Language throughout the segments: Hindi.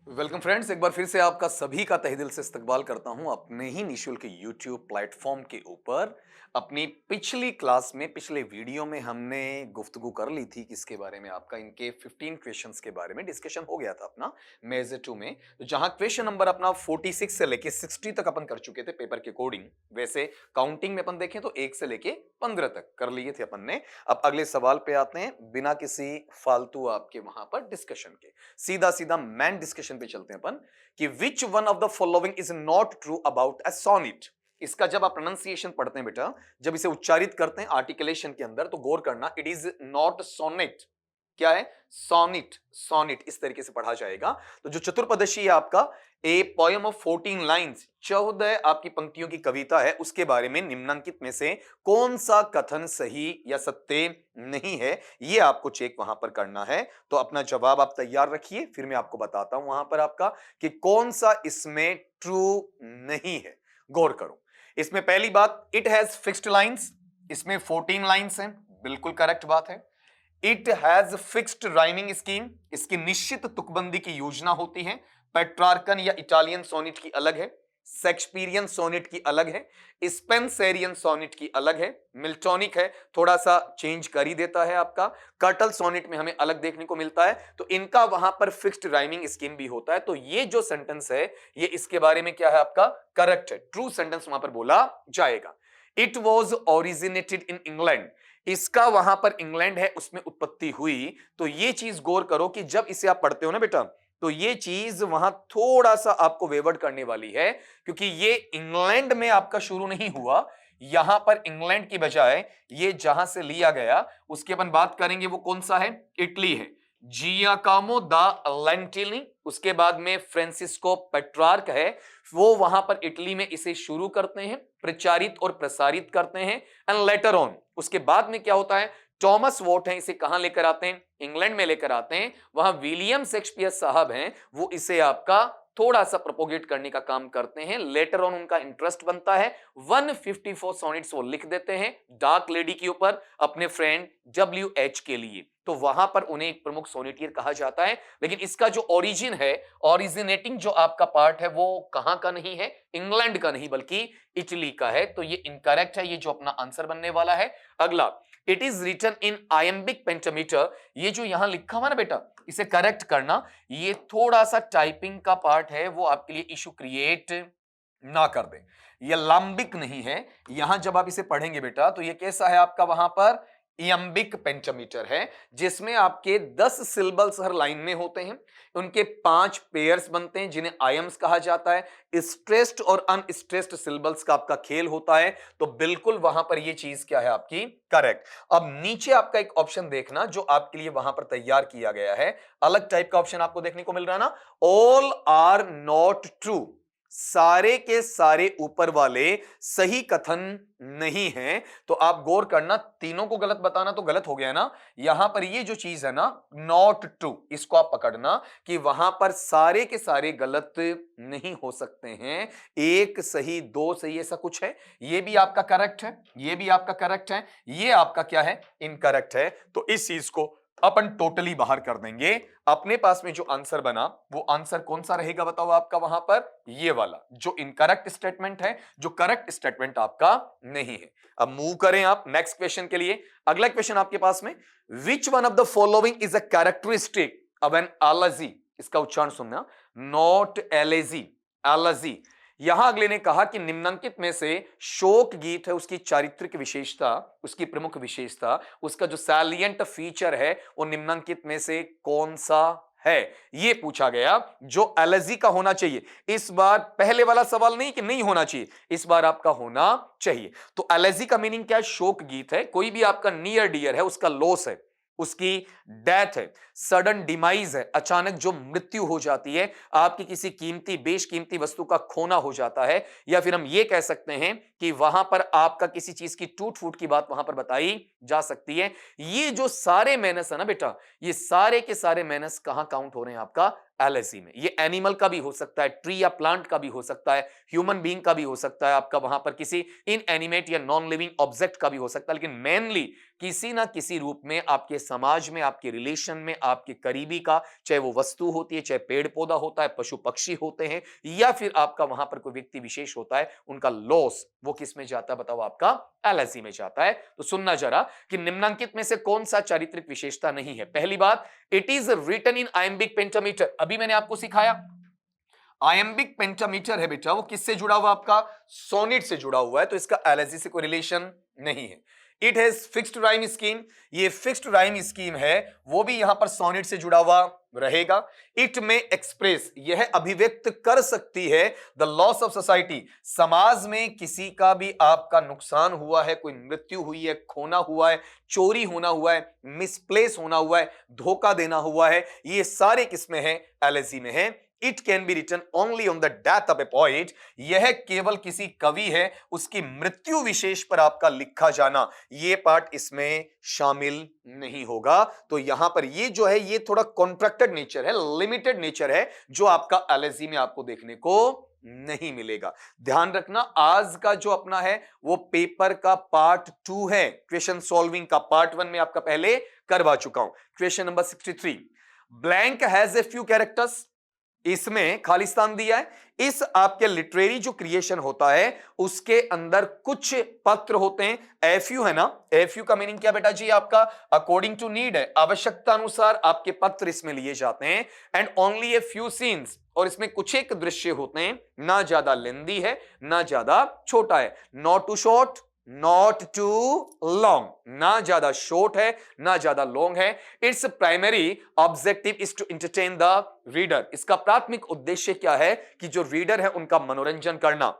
वेलकम फ्रेंड्स, एक बार फिर से आपका सभी का तहे दिल से इस्तकबाल करता हूं अपने ही निशुल्क यूट्यूब प्लेटफॉर्म के ऊपर। अपनी पिछली क्लास में पिछले वीडियो में हमने गुफ्तगू कर ली थी किसके बारे में, आपका इनके 15 क्वेश्चंस के बारे में डिस्कशन हो गया था अपना मेजर 2 में। तो जहां क्वेश्चन नंबर अपना 46 से लेके 60 तक अपन कर चुके थे पेपर के अकॉर्डिंग। वैसे काउंटिंग में अपन देखें तो 1 से लेके 15 तक कर लिए थे अपन ने। अब अगले सवाल पे आते हैं बिना किसी फालतू आपके वहां पर डिस्कशन के। सीधा सीधा मैन डिस्कशन पे चलते हैं अपन कि which one of the following is not true about a sonnet. इसका जब आप प्रोनाउंसिएशन पढ़ते हैं बेटा, जब इसे उच्चारित करते हैं आर्टिकुलेशन के अंदर, तो गौर करना, इट इज नॉट सोनेट। क्या है? सोनिट। सोनिट इस तरीके से पढ़ा जाएगा। तो जो चतुर्पदशी है आपका, ए पोयम ऑफ 14 लाइन्स, 14 आपकी पंक्तियों की कविता है, उसके बारे में निम्नलिखित में से कौन सा कथन सही या सत्य नहीं है, ये आपको चेक वहां पर करना है। तो अपना जवाब आप तैयार रखिए, फिर मैं आपको बताता हूं वहां पर आपका कि कौन सा इसमें ट्रू नहीं है। गौर करो, इसमें पहली बात, इट हैज फिक्स्ड लाइन्स, इसमें 14 लाइन्स हैं, बिल्कुल करेक्ट बात है। It has fixed rhyming scheme, इसकी निश्चित तुकबंदी की योजना होती है। पेट्रार्कन या इटालियन सोनेट की अलग है, शेक्सपियरियन सोनेट की अलग है, स्पेंसरियन सोनेट की अलग है, मिल्टोनिक है, थोड़ा सा चेंज कर ही देता है आपका। कर्टल सोनेट में हमें अलग देखने को मिलता है। तो इनका वहां पर फिक्स्ड राइमिंग स्कीम भी होता है। तो ये जो सेंटेंस है, ये इसके बारे में क्या है आपका? करेक्ट है, ट्रू सेंटेंस वहां पर बोला जाएगा। It was originated in England, इसका वहां पर इंग्लैंड है उसमें उत्पत्ति हुई। तो ये चीज गौर करो कि जब इसे आप पढ़ते हो ना बेटा, तो ये चीज वहां थोड़ा सा आपको वेवर्ड करने वाली है, क्योंकि ये इंग्लैंड में आपका शुरू नहीं हुआ। यहां पर इंग्लैंड की बजाय ये जहां से लिया गया, उसकी अपन बात करेंगे, वो कौन सा है? इटली है। जियाकामो दा लेंटिनी, उसके बाद में फ्रांसिस्को पेट्रार्क है, वो वहां पर इटली में इसे शुरू करते हैं, प्रचारित और प्रसारित करते हैं। एंड लेटर ऑन, उसके बाद में क्या होता है, टॉमस वॉट है, इसे कहां लेकर आते हैं? इंग्लैंड में लेकर आते हैं। वहां विलियम शेक्सपियर साहब हैं, वो इसे आपका थोड़ा सा प्रोपोगेट करने का काम करते हैं। लेटर ऑन उनका इंटरेस्ट बनता है, 154 सोनेट्स वो लिख देते हैं डार्क लेडी के ऊपर, अपने फ्रेंड WH के लिए। तो वहां पर उन्हें एक प्रमुख सोनेटियर कहा जाता है। लेकिन इसका जो ओरिजिन है, ओरिजिनेटिंग जो आपका पार्ट है, वो कहां का नहीं है? इंग्लैंड का नहीं, बल्कि इटली का है। तो ये इनकरेक्ट है, ये जो अपना आंसर बनने वाला है। अगला, it is written in iambic pentameter, ये जो यहां लिखा हुआ ना बेटा, इसे करेक्ट करना। ये थोड़ा सा टाइपिंग का पार्ट है, वो आपके लिए इशू क्रिएट ना कर दे। ये लांबिक नहीं है। यहां जब आप इसे पढ़ेंगे बेटा, तो ये कैसा है आपका? वहां पर इयम्बिक पेंटामीटर है, जिसमें आपके 10 सिलेबल्स हर लाइन में होते हैं। उनके 5 पेयर्स बनते हैं, जिन्हें आयम्स कहा जाता है। स्ट्रेस्ड और अनस्ट्रेस्ड सिलेबल्स का आपका खेल होता है। तो बिल्कुल वहां पर ये चीज क्या है आपकी? करेक्ट। अब नीचे आपका एक ऑप्शन देखना, जो आपके लिए वहां पर तैयार किया गया है, अलग टाइप का ऑप्शन आपको देखने को मिल रहा है ना, ऑल आर नॉट ट्रू, सारे के सारे ऊपर वाले सही कथन नहीं है। तो आप गौर करना, तीनों को गलत बताना तो गलत हो गया ना। यहां पर ये जो चीज है ना, नॉट ट्रू, इसको आप पकड़ना कि वहां पर सारे के सारे गलत नहीं हो सकते हैं, एक सही, दो सही, ऐसा कुछ है। ये भी आपका करेक्ट है, ये भी आपका करेक्ट है, ये आपका क्या है? इनकरेक्ट है। तो इस चीज को अपन टोटली बाहर कर देंगे। अपने पास में जो आंसर बना, वो आंसर कौन सा रहेगा बताओ आपका? वहां पर ये वाला जो इनकरेक्ट स्टेटमेंट है, जो करेक्ट स्टेटमेंट आपका नहीं है। अब मूव करें आप नेक्स्ट क्वेश्चन के लिए। अगला क्वेश्चन आपके पास में, which one of the following is a characteristic of an allergy, इसका उच्चारण सुनना, नॉट एलर्जी, एलर्जी। यहां अगले ने कहा कि निम्नलिखित में से शोक गीत है, उसकी चारित्रिक विशेषता, उसकी प्रमुख विशेषता, उसका जो सैलिएंट फीचर है, वो निम्नलिखित में से कौन सा है? ये पूछा गया, जो एलर्जी का होना चाहिए। इस बार पहले वाला सवाल नहीं कि नहीं होना चाहिए, इस बार आपका होना चाहिए। तो एलर्जी का मीनिंग क्या है? शोक गीत है, कोई भी आपका नियर डियर है, उसका लॉस है, उसकी डेथ है, सडन डिमाइज है, अचानक जो मृत्यु हो जाती है, आपकी किसी कीमती बेशकीमती वस्तु का खोना हो जाता है, या फिर हम ये कह सकते हैं कि वहां पर आपका किसी चीज की टूट फूट की बात वहां पर बताई जा सकती है। ये जो सारे मैनस है ना बेटा, ये सारे के सारे मैनस कहां काउंट हो रहे हैं? आपका एलएसई में। ये एनिमल का भी हो सकता है, ट्री या प्लांट का भी हो सकता है, ह्यूमन बीइंग का भी हो सकता है, आपका वहां पर किसी इनएनिमेट या नॉन लिविंग ऑब्जेक्ट का भी हो सकता है, लेकिन मेनली किसी ना किसी रूप में आपके समाज में, आपके रिलेशन में, आपके करीबी का, चाहे वो वस्तु होती है, चाहे पेड़ पौधा होता है, पशु पक्षी होते हैं, या फिर आपका वहां पर कोई व्यक्ति विशेष होता है, उनका लॉस वो किस में जाता है बताओ, आपका एलएसई में जाता है। तो सुनना जरा कि निम्नलिखित में से कौन सा चारित्रिक विशेषता नहीं है। पहली बात, it is written in iambic pentameter. अभी मैंने आपको सिखाया आयम्बिक पेंटामीटर है बेटा, वो किससे जुड़ा हुआ, आपका सोनिट से जुड़ा हुआ है, तो इसका एलएसई से कोई रिलेशन नहीं है। It has fixed rhyme scheme, ये फिक्स्ड राइम स्कीम है, वो भी यहां पर सोनिट से जुड़ा हुआ रहेगा। इट में एक्सप्रेस, यह अभिव्यक्त कर सकती है द लॉस ऑफ सोसाइटी, समाज में किसी का भी आपका नुकसान हुआ है, कोई मृत्यु हुई है, खोना हुआ है, चोरी होना हुआ है, मिसप्लेस होना हुआ है, धोखा देना हुआ है, ये सारे किसमें है, एलएसई में है। It can be written only on the death of a poet, यह केवल किसी कवि है उसकी मृत्यु विशेष पर आपका लिखा जाना, ये पार्ट इसमें शामिल नहीं होगा। तो यहां पर ये जो है ये थोड़ा कॉन्ट्रैक्टेड नेचर है, लिमिटेड नेचर है, जो आपका एलएसई में आपको देखने को नहीं मिलेगा। ध्यान रखना, आज का जो अपना है वो पेपर का पार्ट 2 है, क्वेश्चन सॉल्विंग का। पार्ट 1 में आपका पहले करवा चुका हूं। Question number 63, blank has a few characters, इसमें खालिस्तान दिया है। इस आपके लिटरेरी जो क्रिएशन होता है उसके अंदर कुछ पत्र होते हैं, एफयू है ना, एफयू का मीनिंग क्या बेटा जी, आपका अकॉर्डिंग टू नीड है, आवश्यकता अनुसार आपके पत्र इसमें लिए जाते हैं। And only a few scenes, और इसमें कुछ एक दृश्य होते हैं, ना ज्यादा लेंदी है ना ज्यादा छोटा है, not too short not too long, ना ज्यादा शॉर्ट है ना ज्यादा लॉन्ग है। Its primary objective is to entertain the reader, इसका प्राथमिक उद्देश्य क्या है कि जो रीडर है उनका मनोरंजन करना।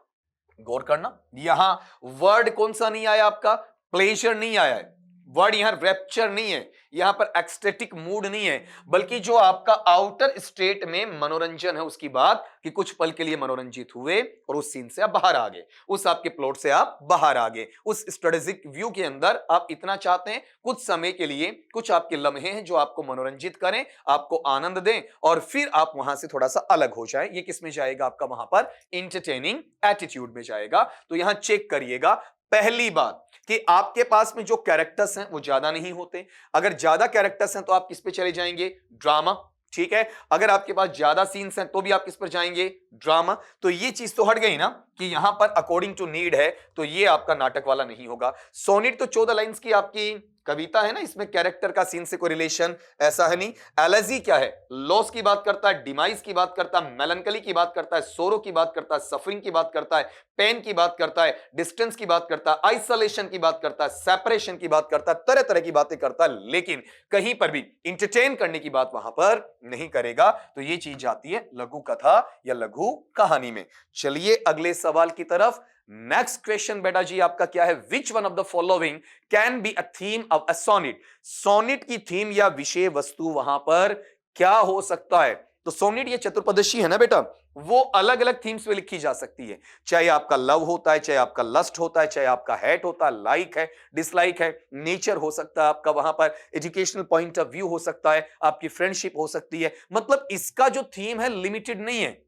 गौर करना, यहां वर्ड कौन सा नहीं आया, आपका प्लेजर नहीं आया है, वर्ड यहां रैप्चर नहीं है, यहां पर एक्सटेटिक मूड नहीं है, बल्कि जो आपका आउटर स्टेट में मनोरंजन है उसकी बात, कि कुछ पल के लिए मनोरंजित हुए और उस सीन से आप बाहर आ गए, उस आपके प्लॉट से आप बाहर आ गए, उस स्ट्रेटेजिक व्यू के अंदर आप इतना चाहते हैं कुछ समय के लिए, कुछ आपके लम्हे हैं जो आपको मनोरंजित करें, आपको आनंद दें, और फिर आप वहां से थोड़ा सा अलग हो जाए। ये किस में जाएगा, आपका वहां पर इंटरटेनिंग एटीट्यूड में जाएगा। तो यहां चेक करिएगा, पहली बात कि आपके पास में जो कैरेक्टर्स हैं वो ज्यादा नहीं होते। अगर ज्यादा कैरेक्टर्स हैं तो आप किस पे चले जाएंगे, ड्रामा, ठीक है। अगर आपके पास ज्यादा सीन्स हैं तो भी आप किस पर जाएंगे, ड्रामा। तो ये चीज तो हट गई ना कि यहां पर अकॉर्डिंग टू नीड है, तो ये आपका नाटक वाला नहीं होगा। सोनेट तो 14 लाइंस की आपकी कविता है ना, इसमें कैरेक्टर का सीन से कोई रिलेशन ऐसा है नहीं। एलर्जी क्या है, लॉस की बात करता है, डिमाइस की बात करता है, मेलंकली की बात करता है, सोरो की बात करता है, सफरिंग की बात करता है, पेन की बात करता है, डिस्टेंस की बात करता है, आइसोलेशन की बात करता है, सेपरेशन की बात करता है, तरह तरह की बातें करता है, लेकिन कहीं पर भी इंटरटेन करने की बात वहां पर नहीं करेगा। तो ये चीज जाती है लघु कथा या लघु कहानी में। चलिए अगले सवाल की तरफ। नेक्स्ट क्वेश्चन बेटा जी आपका क्या है, which one of the following can be a theme of a sonnet, sonnet की थीम या विषय वस्तु वहां पर क्या हो सकता है। तो सोनेट ये चतुर्पदशी है ना बेटा, वो अलग अलग थीम्स में लिखी जा सकती है, चाहे आपका लव होता है, चाहे आपका लस्ट होता है, चाहे आपका हेट होता है, लाइक है, डिसलाइक है, नेचर हो सकता है आपका वहां पर, एजुकेशनल पॉइंट ऑफ व्यू हो सकता है, आपकी फ्रेंडशिप हो सकती है। मतलब इसका जो थीम है लिमिटेड नहीं है,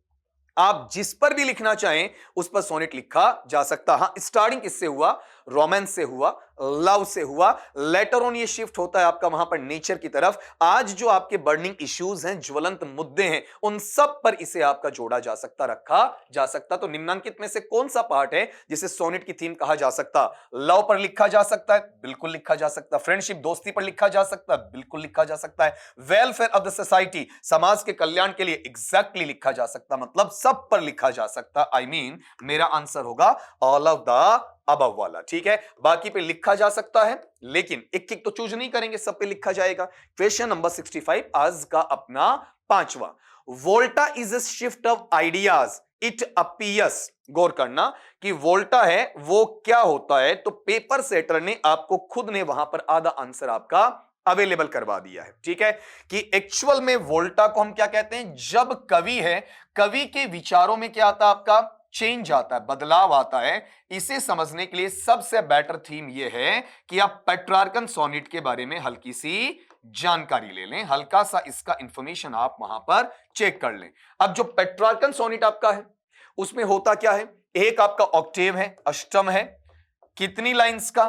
आप जिस पर भी लिखना चाहें उस पर सोनेट लिखा जा सकता। हां, स्टार्टिंग किससे हुआ, रोमांस से हुआ, लव से हुआ, लेटर ऑन ये शिफ्ट होता है आपका वहां पर नेचर की तरफ। आज जो आपके बर्निंग इश्यूज हैं, ज्वलंत मुद्दे हैं, उन सब पर इसे आपका जोड़ा जा सकता, रखा जा सकता। तो निम्नलिखित में से कौन सा पार्ट है जिसे सोनेट की थीम कहा जा सकता, लव पर लिखा जा सकता है, बिल्कुल लिखा जा सकता, फ्रेंडशिप दोस्ती पर लिखा जा सकता है, बिल्कुल लिखा जा सकता है, वेलफेयर ऑफ द सोसाइटी समाज के कल्याण के लिए एग्जैक्टली लिखा जा सकता, मतलब सब पर लिखा जा सकता। आई मीन मेरा आंसर होगा ऑल ऑफ द अबव वाला, ठीक है। बाकी पे लिखा जा सकता है, लेकिन एक एक तो चूज नहीं करेंगे, सब पे लिखा जाएगा। क्वेश्चन नंबर 65 आज का अपना पांचवा, volta is a shift of ideas it appears. गौर करना कि वोल्टा है वो क्या होता है, तो पेपर सेटर ने आपको खुद ने वहां पर आधा आंसर आपका अवेलेबल करवा दिया है, ठीक है। कि एक्चुअल में वोल्टा को हम क्या कहते हैं, जब कवि है, कवि के विचारों में क्या आता है, आपका चेंज आता है, बदलाव आता है। इसे समझने के लिए सबसे बेटर थीम यह है कि आप पेट्रार्कन सोनेट के बारे में हल्की सी जानकारी ले लें, हल्का सा इसका इंफॉर्मेशन आप वहां पर चेक कर लें। अब जो पेट्रार्कन सोनेट आपका है उसमें होता क्या है, एक आपका ऑक्टेव है, अष्टम है, कितनी लाइंस का,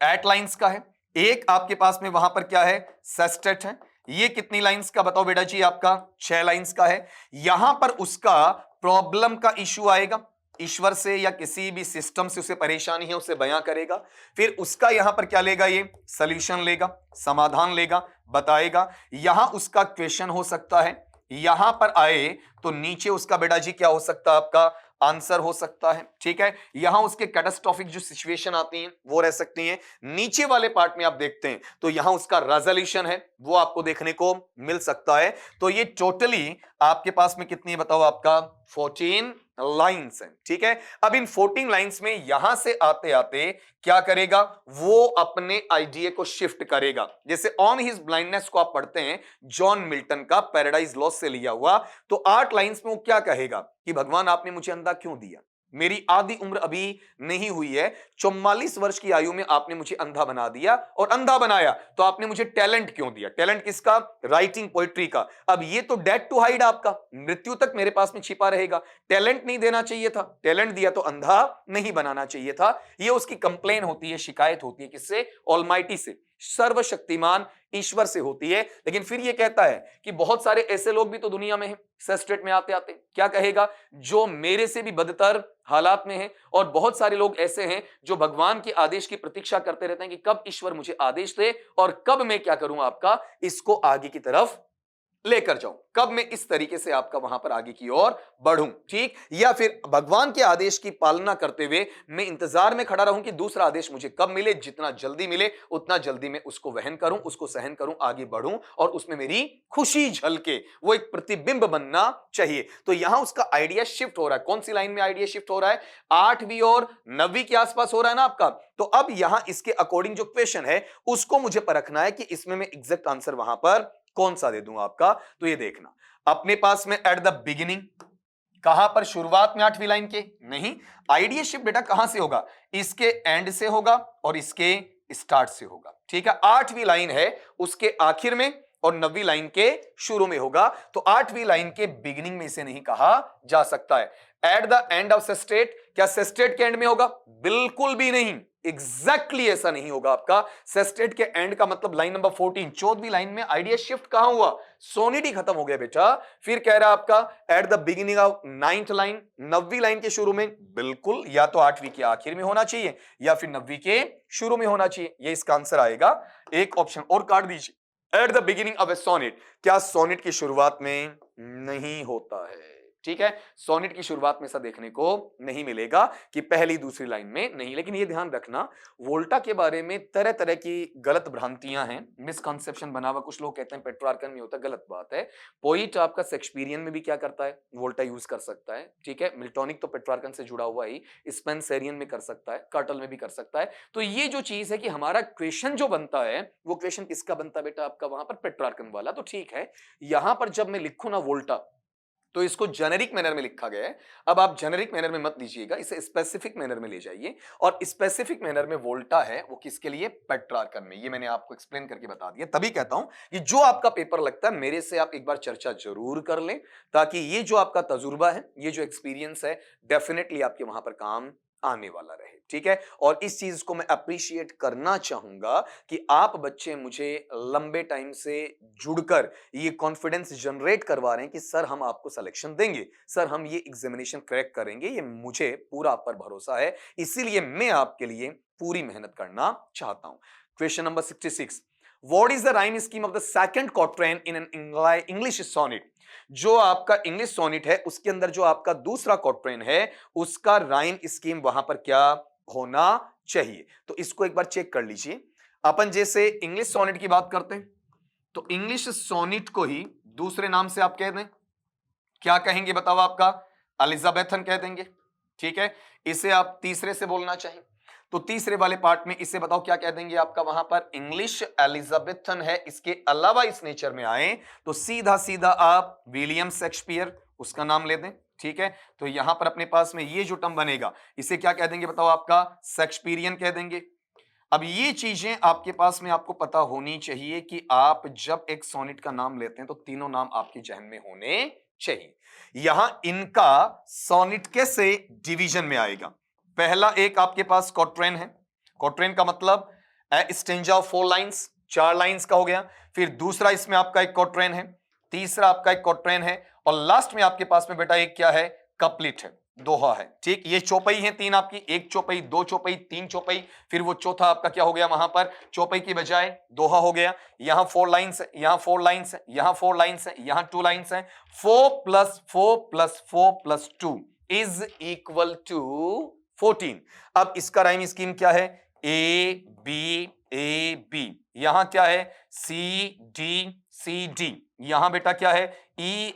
8 लाइंस का है। एक आपके पास में वहां पर क्या है, सेस्टेट है, ये कितनी लाइंस का बताओ बेटा जी, आपका 6 लाइंस का है। यहां पर उसका प्रॉब्लम का इश्यू आएगा, ईश्वर से या किसी भी सिस्टम से उसे परेशानी है उसे बयां करेगा, फिर उसका यहां पर क्या लेगा, ये सॉल्यूशन लेगा, समाधान लेगा, बताएगा। यहां उसका क्वेश्चन हो सकता है, यहां पर आए तो नीचे उसका बेटा जी क्या हो सकता है, आपका आंसर हो सकता है। ठीक है, यहां उसके कैटास्ट्रोफिक जो सिचुएशन आती हैं वो रह सकती हैं। नीचे वाले पार्ट में आप देखते हैं तो यहां उसका रेजोल्यूशन है वो आपको देखने को मिल सकता है। तो ये टोटली आपके पास में कितनी बताओ, आपका 14 लाइंस है। ठीक है, अब इन 14 लाइंस में यहां से आते आते क्या करेगा, वो अपने आइडिया को शिफ्ट करेगा। जैसे ऑन हिज ब्लाइंडनेस को आप पढ़ते हैं, जॉन मिल्टन का पैराडाइज लॉस्ट से लिया हुआ, तो 8 लाइंस में वो क्या कहेगा कि भगवान आपने मुझे अंधा क्यों दिया, मेरी आधी उम्र अभी नहीं हुई है, 44 वर्ष की आयु में आपने मुझे अंधा बना दिया, और अंधा बनाया तो आपने मुझे टैलेंट क्यों दिया, टैलेंट किसका, राइटिंग पोएट्री का। अब ये तो डेड टू हाइड, आपका मृत्यु तक मेरे पास में छिपा रहेगा, टैलेंट नहीं देना चाहिए था, टैलेंट दिया तो अंधा नहीं बनाना चाहिए था। ये उसकी कंप्लेन होती है, शिकायत होती है, किससे, ऑलमाइटी से, सर्वशक्तिमान ईश्वर से होती है। लेकिन फिर ये कहता है कि बहुत सारे ऐसे लोग भी तो दुनिया में हैं, सेस्ट्रेट में आते आते क्या कहेगा, जो मेरे से भी बदतर हालात में हैं, और बहुत सारे लोग ऐसे हैं जो भगवान के आदेश की प्रतीक्षा करते रहते हैं कि कब ईश्वर मुझे आदेश दे और कब मैं क्या करूं, आपका इसको आगे की तरफ लेकर जाऊं, कब मैं इस तरीके से आपका वहां पर आगे की ओर बढ़ूं। ठीक, या फिर भगवान के आदेश की पालना करते हुए मैं इंतजार में खड़ा रहूं कि दूसरा आदेश मुझे कब मिले, जितना जल्दी मिले उतना जल्दी मैं उसको वहन करूं, उसको सहन करूं, आगे बढ़ूं और उसमें मेरी खुशी झलके, वो एक प्रतिबिंब बनना चाहिए। तो यहां उसका आइडिया शिफ्ट हो रहा है। कौन सी लाइन में आइडिया शिफ्ट हो रहा है, 8वीं और 9वीं के आसपास हो रहा है ना आपका। तो अब यहां इसके अकॉर्डिंग जो क्वेश्चन है उसको मुझे परखना है कि इसमें मैं एग्जैक्ट आंसर वहां पर कौन सा दे दूं आपका। तो ये देखना अपने पास में एट द बिगिनिंग, कहां पर, शुरुआत में 8वीं लाइन के नहीं, आइडिया शिफ्ट बेटा कहां से होगा, इसके एंड से होगा और इसके स्टार्ट से होगा। ठीक है, 8वीं लाइन है उसके आखिर में और 9वीं लाइन के शुरू में होगा। तो 8वीं लाइन के बिगिनिंग में इसे नहीं कहा जा सकता है। At the end of sestet, क्या सेस्टेट के एंड में होगा, बिल्कुल भी नहीं, एग्जैक्टली ऐसा नहीं होगा आपका। सेस्टेट के एंड का मतलब लाइन नंबर 14, 14वीं लाइन में आइडिया शिफ्ट कहां हुआ, सोनिटी खत्म हो गया बेटा। फिर कह रहा आपका at the beginning of 9th line, 9वीं लाइन के शुरू में, बिल्कुल या तो 8वीं के आखिर में होना चाहिए या फिर 9वीं के शुरू में होना चाहिए, ये इसका आंसर आएगा। एक ऑप्शन और काट दीजिए, at the beginning of a sonnet, क्या सोनेट की शुरुआत में नहीं होता है। ठीक है, सोनेट की शुरुआत में ऐसा देखने को नहीं मिलेगा कि पहली दूसरी लाइन में नहीं। लेकिन ये ध्यान रखना, वोल्टा के बारे में तरह तरह की गलत भ्रांतियां हैं, मिसकंसेप्शन बना हुआ। कुछ लोग कहते हैं पेट्रार्कन में होता है, गलत बात है। पोइट आपका शेक्सपियरियन में भी क्या करता है, वोल्टा यूज कर सकता है। ठीक है, मिल्टोनिक तो पेट्रार्कन से जुड़ा हुआ ही, स्पेंसरियन में कर सकता है, कर्टल में भी कर सकता है। तो ये जो चीज है कि हमारा क्वेश्चन जो बनता है वो क्वेश्चन किसका बनता है बेटा, आपका वहां पर पेट्रार्कन वाला। तो ठीक है, यहां पर जब मैं लिखूं ना वोल्टा, तो इसको जेनेरिक मैनर में लिखा गया है। अब आप जेनेरिक मैनर में मत लीजिएगा, इसे स्पेसिफिक मैनर में ले जाइए। और स्पेसिफिक मैनर में वोल्टा है वो किसके लिए, पेट्रार्कन में। ये मैंने आपको एक्सप्लेन करके बता दिया। तभी कहता हूं कि जो आपका पेपर लगता है मेरे से आप एक बार चर्चा जरूर कर लें, ताकि ये जो आपका तजुर्बा है, ये जो एक्सपीरियंस है, डेफिनेटली आपके वहां पर काम आने वाला रहे। ठीक है, और इस चीज को मैं अप्रिशिएट करना चाहूंगा कि आप बच्चे मुझे लंबे टाइम से जुड़कर ये कॉन्फिडेंस जनरेट करवा रहे हैं कि सर हम आपको सिलेक्शन देंगे, सर हम ये एग्जामिनेशन क्रैक करेंगे। ये मुझे पूरा आप पर भरोसा है, इसीलिए मैं आपके लिए पूरी मेहनत करना चाहता हूं। Question number 66, what is the rhyme scheme of the second quatrain in an English sonnet. जो आपका इंग्लिश सोनेट है उसके अंदर जो आपका दूसरा क्वाट्रेन है उसका राइम स्कीम वहां पर क्या होना चाहिए। तो इसको एक बार चेक कर लीजिए। अपन जैसे इंग्लिश सोनेट की बात करते हैं तो इंग्लिश सोनेट को ही दूसरे नाम से आप कह दें, क्या कहेंगे बताओ, आपका एलिजाबेथन कह देंगे। ठीक है, इसे आप तीसरे से बोलना चाहिए तो तीसरे वाले पार्ट में इसे बताओ क्या कह देंगे, आपका वहां पर इंग्लिश एलिजाबेथन है। इसके अलावा इस नेचर में आए तो सीधा सीधा आप विलियम शेक्सपियर उसका नाम ले दें। ठीक है, तो यहां पर अपने पास में ये जो टर्म बनेगा इसे क्या कह देंगे बताओ, आपका शेक्सपियरियन कह देंगे। अब ये चीजें आपके पास में आपको पता होनी चाहिए कि आप जब एक सोनेट का नाम लेते हैं तो तीनों नाम आपके जहन में होने चाहिए। यहां इनका सोनेट कैसे डिवीजन में आएगा? पहला एक आपके पास क्वाट्रेन है। क्वाट्रेन का मतलब स्टेंजा ऑफ 4 लाइंस, 4 लाइंस का हो गया। फिर दूसरा इसमें आपका एक क्वाट्रेन है, तीसरा आपका एक क्वाट्रेन है, और लास्ट में आपके पास में बेटा एक क्या है? कपलिट है, दोहा है। ठीक, ये चौपाई है तीन आपकी, एक चौपाई, दो चौपाई, तीन चौपाई, फिर वो चौथा आपका क्या हो गया? वहां पर चौपाई की बजाय दोहा हो गया। यहां 4 लाइंस है, यहां 4 लाइंस है, यहां 4 लाइंस है, यहां 2 लाइंस है। 4 plus 4 plus 4 plus 2 is equal to 14। अब इसका राइम स्कीम क्या है? A B. यहां क्या है? C D. यहां बेटा क्या है? E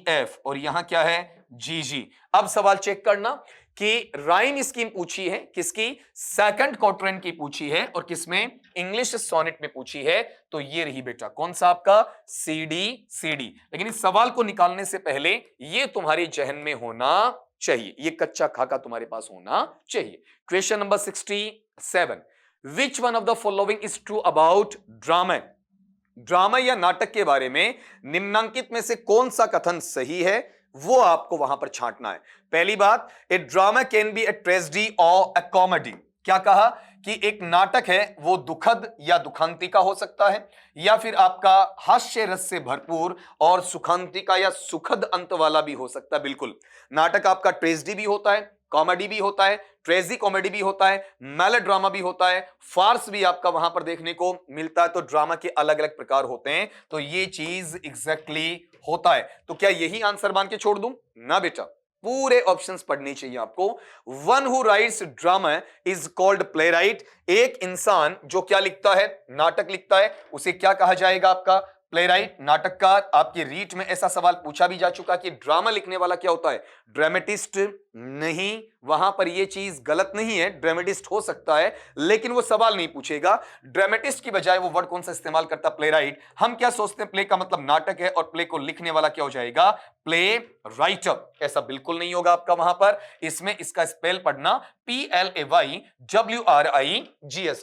F. और यहां क्या है? जी। अब सवाल चेक करना कि राइम स्कीम पूछी है किसकी? सेकंड क्वाड्रेंट की पूछी है, और किसमें? इंग्लिश सोनेट में पूछी है। तो ये रही बेटा कौन सा आपका? C D. लेकिन इस सवाल को निकालने से पहले ये तुम्हारे जहन में होना चाहिए, ये कच्चा खाका तुम्हारे पास होना चाहिए। Question number 67, which one of the following is true about drama? Drama या नाटक के बारे में निम्नांकित में से कौन सा कथन सही है, वो आपको वहां पर छांटना है। पहली बात, a drama can be a tragedy और ए कॉमेडी। क्या कहा? कि एक नाटक है वो दुखद या दुखांतिका हो सकता है, या फिर आपका हास्य रस से भरपूर और सुखांतिका या सुखद अंत वाला भी हो सकता है। बिल्कुल, नाटक आपका ट्रेजेडी भी होता है, कॉमेडी भी होता है, ट्रेजी कॉमेडी भी होता है, मेलोड्रामा भी होता है, फार्स भी आपका वहां पर देखने को मिलता है। तो ड्रामा के अलग अलग प्रकार होते हैं। तो ये चीज एग्जैक्टली होता है। तो क्या यही आंसर मान के छोड़ दूं? ना बेटा, पूरे ऑप्शंस पढ़ने चाहिए आपको। One who rights drama is called play right. एक इंसान जो क्या लिखता है? नाटक लिखता है, उसे क्या कहा जाएगा? आपका प्ले राइट, नाटककार। आपके रीट में ऐसा सवाल पूछा भी जा चुका कि ड्रामा लिखने वाला क्या होता है? ड्रामेटिस्ट। नहीं, वहां पर यह चीज गलत नहीं है, ड्रामेटिस्ट हो सकता है, लेकिन वो सवाल नहीं पूछेगा। ड्रामेटिस्ट की बजाय वो वर्ड कौन सा इस्तेमाल करता? Play right. हम क्या सोचते हैं? प्ले का मतलब नाटक है, और प्ले को लिखने वाला क्या हो जाएगा? Play writer. ऐसा बिल्कुल नहीं होगा आपका वहां पर। इसमें इसका स्पेल पढ़ना PLAYWRIGST,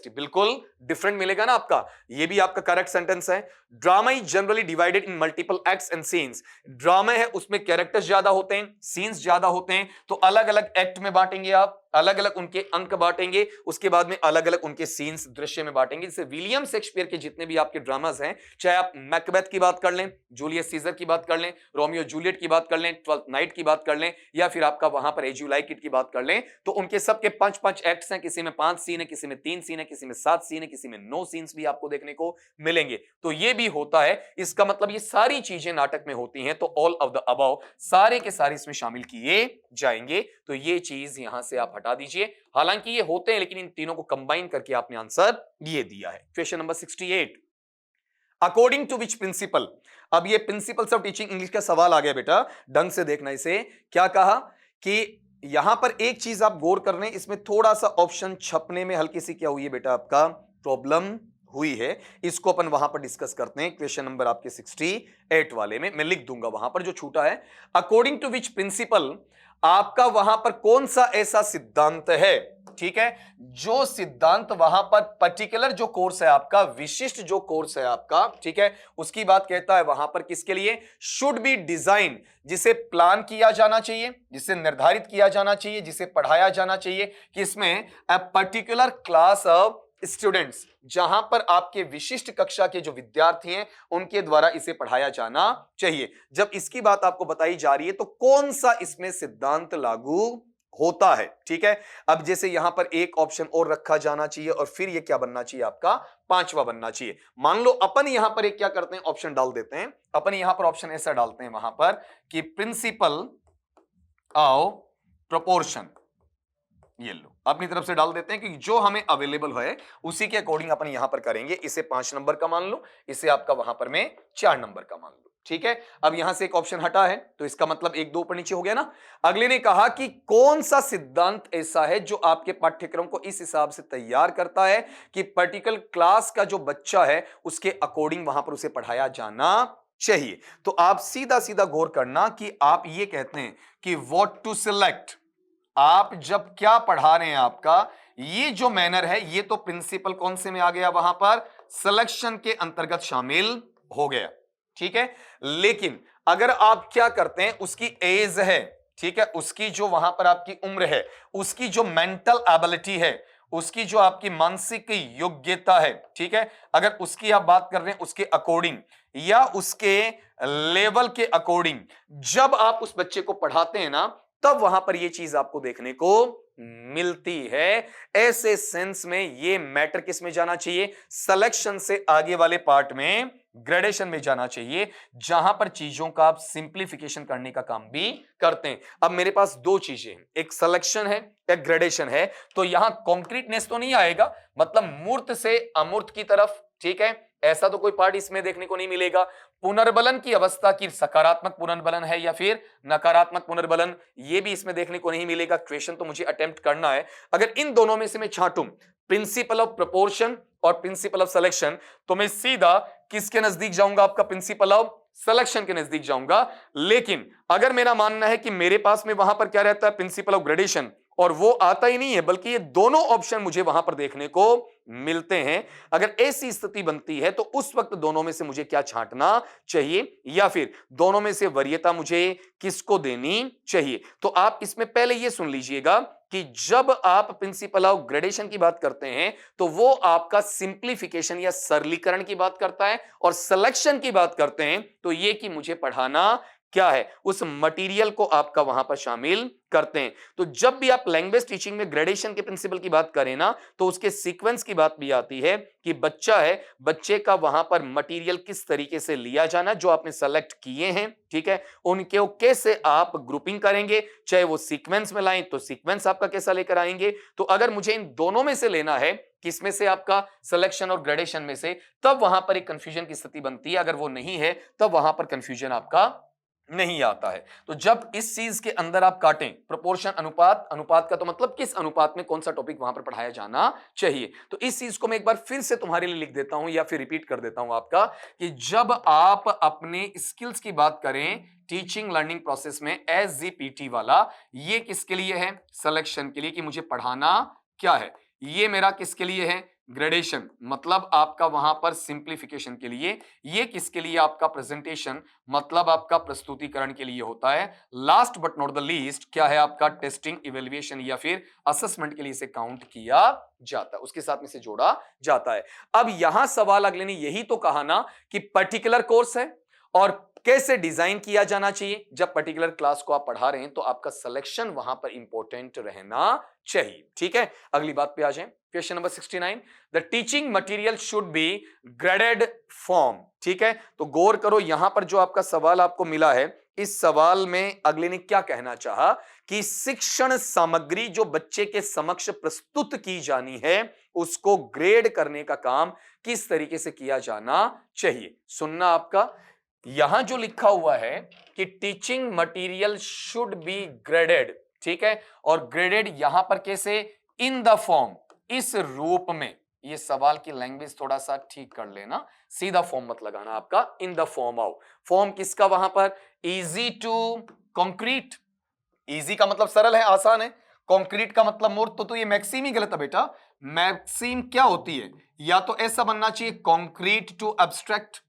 बिल्कुल डिफरेंट मिलेगा ना आपका। ये भी आपका करेक्ट सेंटेंस है। Drama is generally divided in multiple acts and scenes. Drama है उसमें कैरेक्टर्स ज्यादा होते हैं, सीन्स ज्यादा होते हैं, तो अलग अलग एक्ट में बांटेंगे आप, अलग अलग उनके अंक बांटेंगे, उसके बाद में अलग अलग उनके सीन्स दृश्य में बांटेंगे। जैसे विलियम शेक्सपियर के जितने भी आपके ड्रामास हैं, चाहे आप मैकबेथ की बात कर लें, जूलियस सीजर की बात कर लें, रोमियो जूलियट की बात कर लें, ट्वेल्थ नाइट की बात कर लें, या फिर आपका वहां पर एज यू लाइक इट की बात कर लें, तो उनके सबके 5-5 एक्ट्स हैं। किसी में 5 सीन है, किसी में 3 सीन है, किसी में 7 सीन है, किसी में 9 सीन्स भी आपको देखने को मिलेंगे। तो ये भी होता है। इसका मतलब ये सारी चीजें नाटक में होती हैं, तो ऑल ऑफ द अबव सारे के सारे इसमें शामिल किए जाएंगे। तो ये चीज यहां से आप हटा दीजिए। हालांकि ये होते हैं, लेकिन इन तीनों को कंबाइन करके आपने आंसर ये दिया है। Question number 68, according to which principle. अब ये प्रिंसिपल्स ऑफ टीचिंग इंग्लिश का सवाल आ गया बेटा, ढंग से देखना इसे। क्या कहा कि यहां पर एक चीज आप गौर कर रहे हैं, इसमें थोड़ा सा ऑप्शन छपने में हल्की सी क्या हुई है बेटा? आपका प्रॉब्लम हुई है। इसको अपन वहां पर डिस्कस करते हैं। क्वेश्चन नंबर आपके 68 वाले में मैं लिख दूंगा वहां पर जो छूटा है। अकॉर्डिंग टू विच प्रिंसिपल, आपका वहां पर कौन सा ऐसा सिद्धांत है, ठीक है, जो सिद्धांत वहां पर पर्टिकुलर जो कोर्स है आपका, विशिष्ट जो कोर्स है आपका, ठीक है, उसकी बात कहता है वहां पर किसके लिए? शुड बी डिजाइन, जिसे प्लान किया जाना चाहिए, जिसे निर्धारित किया जाना चाहिए, जिसे पढ़ाया जाना चाहिए, कि इसमें a particular class of students, जहां पर आपके विशिष्ट कक्षा के जो विद्यार्थी हैं उनके द्वारा इसे पढ़ाया जाना चाहिए। जब इसकी बात आपको बताई जा रही है तो कौन सा इसमें सिद्धांत लागू होता है? ठीक है, अब जैसे यहां पर एक ऑप्शन और रखा जाना चाहिए, और फिर ये क्या बनना चाहिए? आपका 5वां बनना चाहिए। मान लो अपन यहां पर एक क्या करते हैं? ऑप्शन डाल देते हैं। अपन यहां पर ऑप्शन ऐसा डालते हैं वहां पर कि प्रिंसिपल ऑफ प्रोपोर्शन, ये लो अपनी तरफ से डाल देते हैं कि जो हमें अवेलेबल है उसी के अकॉर्डिंग अपन यहां पर करेंगे। इसे 5 नंबर का मान लो, इसे आपका वहां पर मैं 4 नंबर का मान लो। ठीक है, अब यहां से एक ऑप्शन हटा है, तो इसका मतलब 1 2 ऊपर नीचे हो गया ना। अगले ने कहा कि कौन सा सिद्धांत ऐसा है जो आपके पाठ्यक्रम को इस हिसाब से तैयार करता है कि पर्टिकुलर क्लास का जो बच्चा है उसके अकॉर्डिंग वहां पर उसे पढ़ाया जाना चाहिए। तो आप सीधा सीधा गौर करना कि आप ये कहते हैं कि व्हाट टू सिलेक्ट। आप जब क्या पढ़ा रहे हैं आपका, ये जो मैनर है ये तो प्रिंसिपल कौन से में आ गया, वहां पर सिलेक्शन के अंतर्गत शामिल हो गया, ठीक है। लेकिन अगर आप क्या करते हैं, उसकी एज है, ठीक है, उसकी जो वहां पर आपकी उम्र है, उसकी जो मेंटल एबिलिटी है, उसकी जो आपकी मानसिक योग्यता है, ठीक है, अगर उसकी आप बात कर रहे हैं उसके अकॉर्डिंग या उसके लेवल के अकॉर्डिंग जब आप उस बच्चे को पढ़ाते हैं ना, तब वहां पर यह चीज आपको देखने को मिलती है। ऐसे सेंस में ये मैटर किस में जाना चाहिए, सिलेक्शन से आगे वाले पार्ट में ग्रेडेशन में जाना चाहिए, जहां पर चीजों का आप सिंप्लीफिकेशन करने का काम भी करते हैं। अब मेरे पास दो चीजें हैं, एक सिलेक्शन है एक ग्रेडेशन है, तो यहां कॉन्क्रीटनेस तो नहीं आएगा, मतलब मूर्त से अमूर्त की तरफ, ठीक है, ऐसा तो कोई पार्ट इसमें देखने को नहीं मिलेगा। पुनर्बलन की अवस्था की सकारात्मक पुनर्बलन है या फिर नकारात्मक पुनर्बलन, यह भी इसमें देखने को नहीं मिलेगा। क्वेश्चन तो मुझे अटेम्प्ट करना है। अगर इन दोनों में से मैं छांटूं प्रिंसिपल ऑफ प्रोपोर्शन और प्रिंसिपल ऑफ सिलेक्शन, तो मैं सीधा किसके नजदीक जाऊंगा, आपका प्रिंसिपल ऑफ सिलेक्शन के नजदीक जाऊंगा। लेकिन अगर मेरा मानना है कि मेरे पास में वहां पर क्या रहता है, प्रिंसिपल ऑफ ग्रेडेशन, और वो आता ही नहीं है, बल्कि ये दोनों ऑप्शन मुझे वहां पर देखने को मिलते हैं, अगर ऐसी स्थिति बनती है तो उस वक्त दोनों में से मुझे क्या छांटना चाहिए, या फिर दोनों में से वरीयता मुझे किसको देनी चाहिए। तो आप इसमें पहले यह सुन लीजिएगा कि जब आप प्रिंसिपल ऑफ ग्रेडेशन की बात करते हैं तो वो आपका सिंप्लीफिकेशन या सरलीकरण की बात करता है, और सिलेक्शन की बात करते हैं तो ये कि मुझे पढ़ाना क्या है, उस मटेरियल को आपका वहां पर शामिल करते हैं। तो जब भी आप लैंग्वेज टीचिंग में ग्रेडेशन के प्रिंसिपल की बात करें ना, तो उसके सीक्वेंस की बात भी आती है कि बच्चा है, बच्चे का वहां पर मटेरियल किस तरीके से लिया जाना, जो आपने सेलेक्ट किए हैं, ठीक है, उनके कैसे आप ग्रुपिंग करेंगे, चाहे वो सीक्वेंस में लाएं तो सीक्वेंस आपका कैसा लेकर आएंगे। तो अगर मुझे इन दोनों में से लेना है, किसमें से, आपका सिलेक्शन और ग्रेडेशन में से, तब वहां पर एक कंफ्यूजन की स्थिति बनती है। अगर वो नहीं है तब वहां पर कंफ्यूजन आपका नहीं आता है। तो जब इस चीज के अंदर आप काटें प्रोपोर्शन, अनुपात, अनुपात का तो मतलब किस अनुपात में कौन सा टॉपिक वहां पर पढ़ाया जाना चाहिए, तो इस चीज को मैं एक बार फिर से तुम्हारे लिए लिख देता हूं या फिर रिपीट कर देता हूं आपका, कि जब आप अपने स्किल्स की बात करें टीचिंग लर्निंग प्रोसेस में, एसजीपीटी वाला, ये किसके लिए है, सिलेक्शन के लिए, कि मुझे पढ़ाना क्या है। ये मेरा किसके लिए है, ग्रेडेशन, मतलब आपका वहां पर सिंप्लीफिकेशन के लिए। ये किसके लिए, आपका प्रेजेंटेशन, मतलब आपका प्रस्तुतिकरण के लिए होता है। Last but not the least क्या है, आपका टेस्टिंग, इवेल्युएशन या फिर असेसमेंट के लिए इसे काउंट किया जाता है, उसके साथ में से जोड़ा जाता है। अब यहां सवाल अगले ने यही तो कहा ना कि पर्टिकुलर कोर्स है और कैसे डिजाइन किया जाना चाहिए। जब पर्टिकुलर क्लास को आप पढ़ा रहे हैं तो आपका सिलेक्शन वहां पर इंपॉर्टेंट रहना चाहिए, ठीक है। अगली बात पे आ जाएं, question number 69, the teaching material should be graded form, ठीक है। तो गौर करो, यहां पर जो आपका सवाल आपको मिला है, इस सवाल में अगले ने क्या कहना चाहा कि शिक्षण सामग्री जो बच्चे के समक्ष प्रस्तुत की जानी है उसको ग्रेड करने का काम किस तरीके से किया जाना चाहिए। सुनना आपका, यहां जो लिखा हुआ है कि teaching material should be graded, ठीक है, और ग्रेडेड यहां पर कैसे, इन द फॉर्म, इस रूप में। ये सवाल की लैंग्वेज थोड़ा सा ठीक कर लेना, सीधा फॉर्म मत लगाना आपका, इन द फॉर्म आओ। फॉर्म किसका वहां पर, इजी टू कॉन्क्रीट, इजी का मतलब सरल है, आसान है, कॉन्क्रीट का मतलब मूर्त, तो ये मैक्सिम ही गलत है बेटा। मैक्सिम क्या होती है, या तो ऐसा बनना चाहिए कॉन्क्रीट टू एब्स्ट्रैक्ट,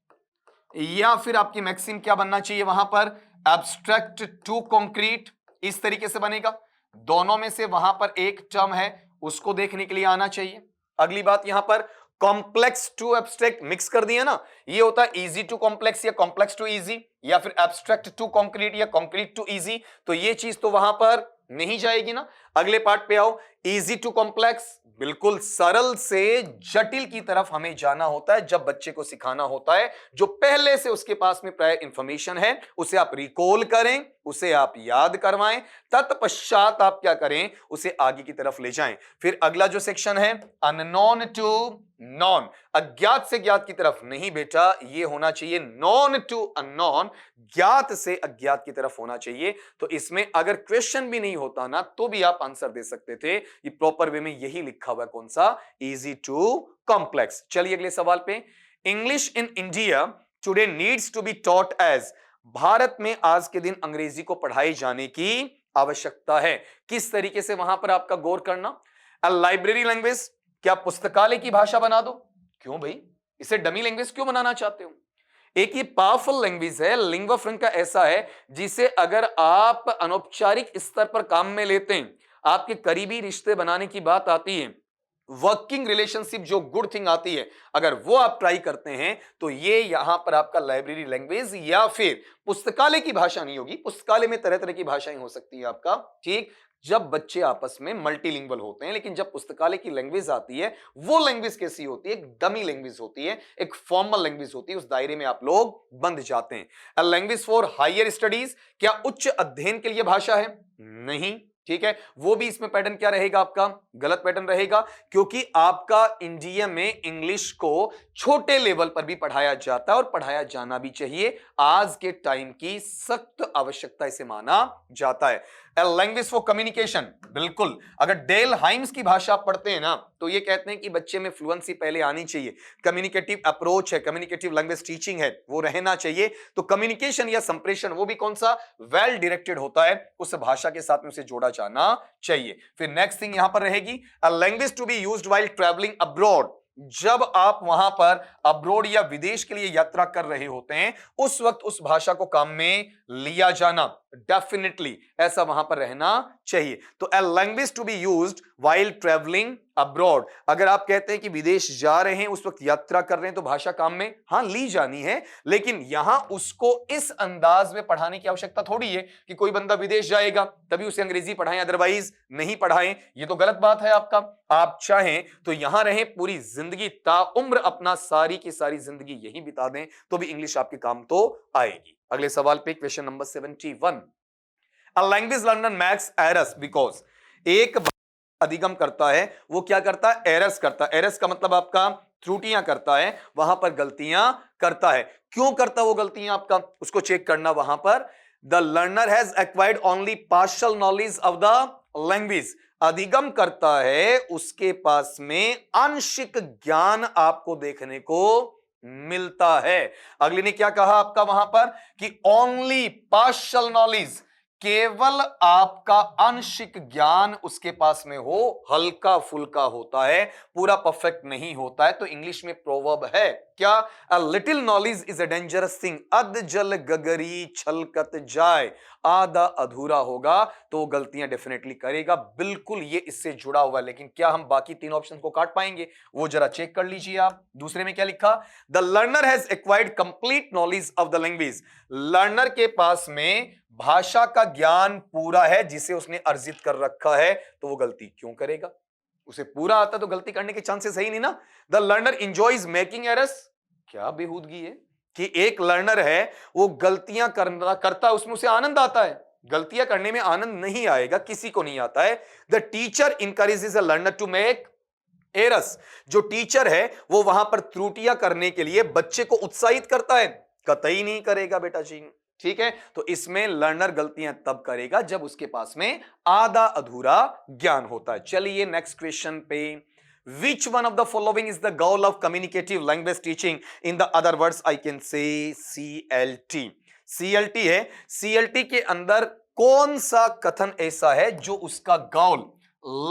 या फिर आपकी मैक्सिम क्या बनना चाहिए वहां पर, एब्स्ट्रैक्ट टू कॉन्क्रीट, इस तरीके से बनेगा। दोनों में से वहां पर एक टर्म है, उसको देखने के लिए आना चाहिए। अगली बात यहां पर कॉम्प्लेक्स टू एब्स्ट्रैक्ट मिक्स कर दिया ना, ये होता है इजी टू कॉम्प्लेक्स या कॉम्प्लेक्स टू इजी, या फिर एब्स्ट्रैक्ट टू कॉन्क्रीट या कॉन्क्रीट टू इजी, तो ये चीज तो वहां पर नहीं जाएगी ना। अगले पार्ट पे आओ, इजी टू कॉम्प्लेक्स, बिल्कुल सरल से जटिल की तरफ हमें जाना होता है जब बच्चे को सिखाना होता है। जो पहले से उसके पास में प्रायर इंफॉर्मेशन है उसे आप रिकॉल करें, उसे आप याद करवाएं, तत्पश्चात आप क्या करें, उसे आगे की तरफ ले जाएं। फिर अगला जो सेक्शन है अननोन टू नॉन, अज्ञात से ज्ञात की तरफ नहीं बेटा, ये होना चाहिए नॉन टू अननोन, ज्ञात से अज्ञात की तरफ होना चाहिए। तो इसमें अगर क्वेश्चन भी नहीं होता ना तो भी आप आंसर दे सकते थे, ये प्रॉपर वे में यही लिखा हुआ है, कौन सा, इजी टू कॉम्प्लेक्स। चलिए अगले सवाल पे, English in India today needs to be taught as, Bharat में आज के दिन अंग्रेजी को पढ़ाई जाने की आवश्यकता है। किस तरीके से वहां पर आपका गौर करना, लाइब्रेरी लैंग्वेज, क्या पुस्तकालय की भाषा बना दो? क्यों भाई, इसे डमी लैंग्वेज क्यों बनाना चाहते हो? एक ये पावरफुल लैंग्वेज है, लिंग्वा फ्रैंका ऐसा है जिसे अगर आप अनौपचारिक स्तर पर काम में लेते हैं, आपके करीबी रिश्ते बनाने की बात आती है, वर्किंग रिलेशनशिप जो गुड थिंग आती है, अगर वो आप ट्राई करते हैं तो ये यहां पर आपका लाइब्रेरी लैंग्वेज या फिर पुस्तकालय की भाषा नहीं होगी। पुस्तकालय में तरह तरह की भाषाएं हो सकती है आपका, ठीक, जब बच्चे आपस में मल्टीलिंगुअल होते हैं, लेकिन जब पुस्तकालय की लैंग्वेज आती है, वो लैंग्वेज कैसी होती है? एक डमी लैंग्वेज होती है, एक फॉर्मल लैंग्वेज होती है, उस दायरे में आप लोग बंध जाते हैं। A language for higher studies, क्या उच्च अध्ययन के लिए भाषा है? नहीं, ठीक है, वो भी इसमें पैटर्न क्या रहेगा आपका? गलत पैटर्न रहेगा, क्योंकि आपका इंडिया में इंग्लिश को छोटे लेवल पर भी पढ़ाया जाता है और पढ़ाया जाना भी चाहिए, आज के टाइम की सख्त आवश्यकता इसे माना जाता है। लैंग्वेज फॉर कम्युनिकेशन, बिल्कुल, अगर डेल हाइम्स की भाषा आप पढ़ते हैं ना, तो ये कहते हैं कि बच्चे में फ्लुएंसी पहले आनी चाहिए, कम्युनिकेटिव अप्रोच है, कम्युनिकेटिव लैंग्वेज टीचिंग है, वो रहना चाहिए। तो कम्युनिकेशन या संप्रेषण वो भी कौन सा? वेल डायरेक्टेड होता है, उस भाषा के साथ में उसे जोड़ा जाना चाहिए। फिर नेक्स्ट थिंग यहां पर रहेगी, a language to be used while travelling abroad, जब आप वहां पर अब्रोड या विदेश के लिए यात्रा कर रहे होते हैं, उस वक्त उस भाषा को काम में लिया जाना, डेफिनेटली ऐसा वहां पर रहना चाहिए। तो a language to be used while travelling abroad, अगर आप कहते हैं कि विदेश जा रहे हैं, उस वक्त यात्रा कर रहे हैं, तो भाषा काम में हां ली जानी है, लेकिन यहां उसको इस अंदाज में पढ़ाने की आवश्यकता थोड़ी है कि कोई बंदा विदेश जाएगा तभी उसे अंग्रेजी पढ़ाएं, अदरवाइज नहीं पढ़ाएं। ये तो गलत बात है आपका। आप चाहें तो यहां रहें, पूरी जिंदगी ताउम्र अपना सारी की सारी जिंदगी यही बिता दें, तो भी इंग्लिश आपके काम तो आएगी। अगले सवाल पे question number 71, a language learner max errors because, एक अधिगम करता है, वो क्या करता है? एरर्स करता है। एरर्स का मतलब आपका त्रुटियां करता है, वहां पर गलतियां करता है। क्यों करता वो गलतियां आपका? उसको चेक करना वहां पर। The learner has acquired only partial knowledge of the language, अधिगम करता है, उसके पास में आंशिक ज्ञान आपको देखने को मिलता है। अगले ने क्या कहा आपका वहां पर कि ओनली पार्शियल नॉलेज, केवल आपका आंशिक ज्ञान उसके पास में हो, हल्का फुल्का होता है, पूरा परफेक्ट नहीं होता है। तो इंग्लिश में प्रोवर्ब है क्या? A little knowledge is a dangerous thing, अध जल गगरी छलकत जाए, आधा अधूरा होगा तो गलतियां डेफिनेटली करेगा, बिल्कुल ये इससे जुड़ा हुआ है। लेकिन क्या हम बाकी तीन ऑप्शन को काट पाएंगे? वो जरा चेक कर लीजिए आप। दूसरे में क्या लिखा? The learner has acquired complete knowledge of the language, learner के पास में भाषा का ज्ञान पूरा है जिसे उसने अर्जित कर रखा है, तो वो गलती क्यों करेगा? उसे पूरा आता तो गलती करने के चांसेस है ही नहीं ना। The learner enjoys making errors, क्या बेहूदगी है कि एक लर्नर है, वो गलतियां करता, उसमें उसे आनंद आता है। गलतियां करने में आनंद नहीं आएगा, किसी को नहीं आता है। The teacher encourages a learner to make errors, जो टीचर है वो वहां पर त्रुटियां करने के लिए बच्चे को उत्साहित करता है, कतई नहीं करेगा बेटा जी, ठीक है। तो इसमें लर्नर गलतियां तब करेगा जब उसके पास में आधा अधूरा ज्ञान होता है। चलिए नेक्स्ट क्वेश्चन पे, विच one of the following is the goal of communicative language teaching, in the other words I can say CLT। CLT है, CLT के अंदर कौन सा कथन ऐसा है जो उसका गोल,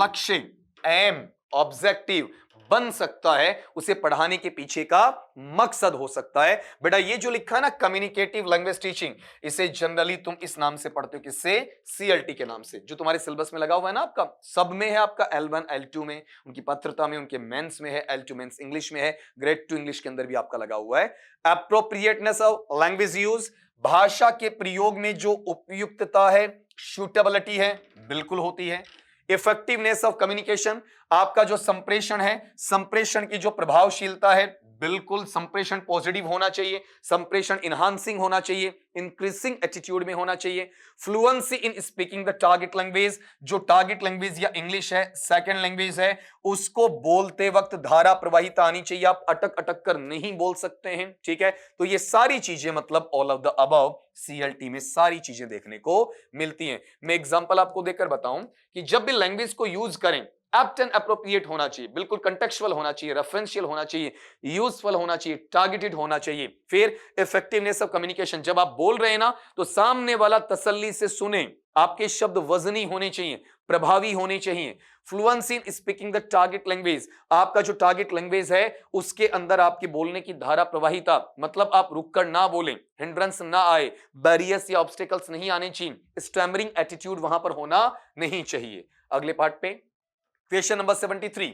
लक्ष्य, एम, ऑब्जेक्टिव बन सकता है, उसे पढ़ाने के पीछे का मकसद हो सकता है। बेटा ये जो लिखा है ना कम्युनिकेटिव लैंग्वेज टीचिंग, इसे जनरली तुम इस नाम से पढ़ते हो, किससे? CLT के नाम से, जो तुम्हारे सिलेबस में लगा हुआ है ना, आपका सब में है, आपका L1 L2 में, उनकी पात्रता में, उनके मेंस में है, L2 मेंस इंग्लिश में है, ग्रेड 2 इंग्लिश के अंदर भी आपका लगा हुआ है। एप्रोप्रिएटनेस ऑफ लैंग्वेज यूज, भाषा के प्रयोग में जो उपयुक्तता है, सूटेबिलिटी है, बिल्कुल होती है। इफेक्टिवनेस ऑफ कम्युनिकेशन, आपका जो संप्रेषण है, संप्रेषण की जो प्रभावशीलता है, बिल्कुल संप्रेषण पॉजिटिव होना चाहिए, संप्रेषण इनहांसिंग होना चाहिए, इंक्रीजिंग एटीट्यूड में होना चाहिए। Fluency in speaking the target language, जो टारगेट लैंग्वेज या इंग्लिश है, सेकंड लैंग्वेज है, उसको बोलते वक्त धारा प्रवाहिता आनी चाहिए, आप अटक अटक कर नहीं बोल सकते हैं, ठीक है। तो ये सारी चीजें, मतलब all of the above, CLT में सारी चीजें देखने को मिलती हैं। मैं एग्जांपल आपको देकर बताऊं कि जब भी लैंग्वेज को यूज करें, एप्ट एंड एप्रोप्रिएट होना चाहिए, बिल्कुल कंटेक्चुअल होना चाहिए, रेफरेंशियल होना चाहिए, यूजफुल होना चाहिए, टारगेटेड होना चाहिए। फिर इफेक्टिवनेस ऑफ कम्युनिकेशन, जब आप बोल रहे हैं ना, तो सामने वाला तसल्ली से सुने, आपके शब्द वजनी होने चाहिए, प्रभावी होने चाहिए। Fluency in speaking the target language, आपका जो टारगेट लैंग्वेज है उसके अंदर आपकी बोलने की धारा प्रवाहिता, मतलब आप रुककर ना बोलें, हिंड्रेंस ना आए, बैरियर्स या ऑब्स्टेकल्स नहीं आने चाहिए, स्टैमरिंग एटीट्यूड वहां पर होना नहीं चाहिए। अगले पार्ट पे question number 73,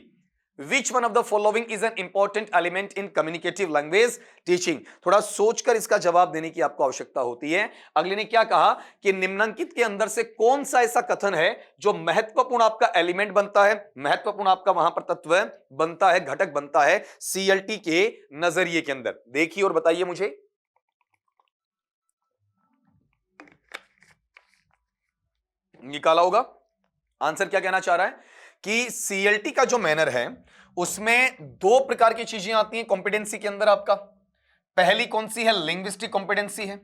Which one of the following is an important element in communicative language teaching? थोड़ा सोचकर इसका जवाब देने की आपको आवश्यकता होती है। अगले ने क्या कहा कि निम्नलिखित के अंदर से कौन सा ऐसा कथन है जो महत्वपूर्ण आपका एलिमेंट बनता है, महत्वपूर्ण आपका वहां पर तत्व बनता है, घटक बनता है सीएलटी के नजरिए के अंदर। देखिए और बताइए मुझे। निकाला होगा आंसर। क्या कहना चाह रहा है कि सीएलटी का जो मैनर है उसमें दो प्रकार की चीजें आती हैं कॉम्पिटेंसी के अंदर आपका। पहली कौन सी है? लिंग्विस्टिक कॉम्पिटेंसी है।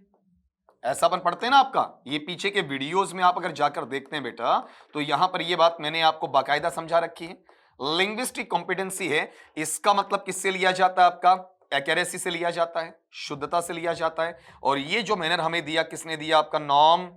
ऐसा अपन पढ़ते हैं ना आपका, ये पीछे के वीडियोस में आप अगर जाकर देखते हैं बेटा तो यहां पर ये बात मैंने आपको बाकायदा समझा रखी है। लिंग्विस्टिक कॉम्पिटेंसी है, इसका मतलब किससे लिया जाता है? आपका एक्यूरेसी से लिया जाता है, शुद्धता से लिया जाता है। और ये जो मैनर हमें दिया किसने दिया? आपका नॉर्म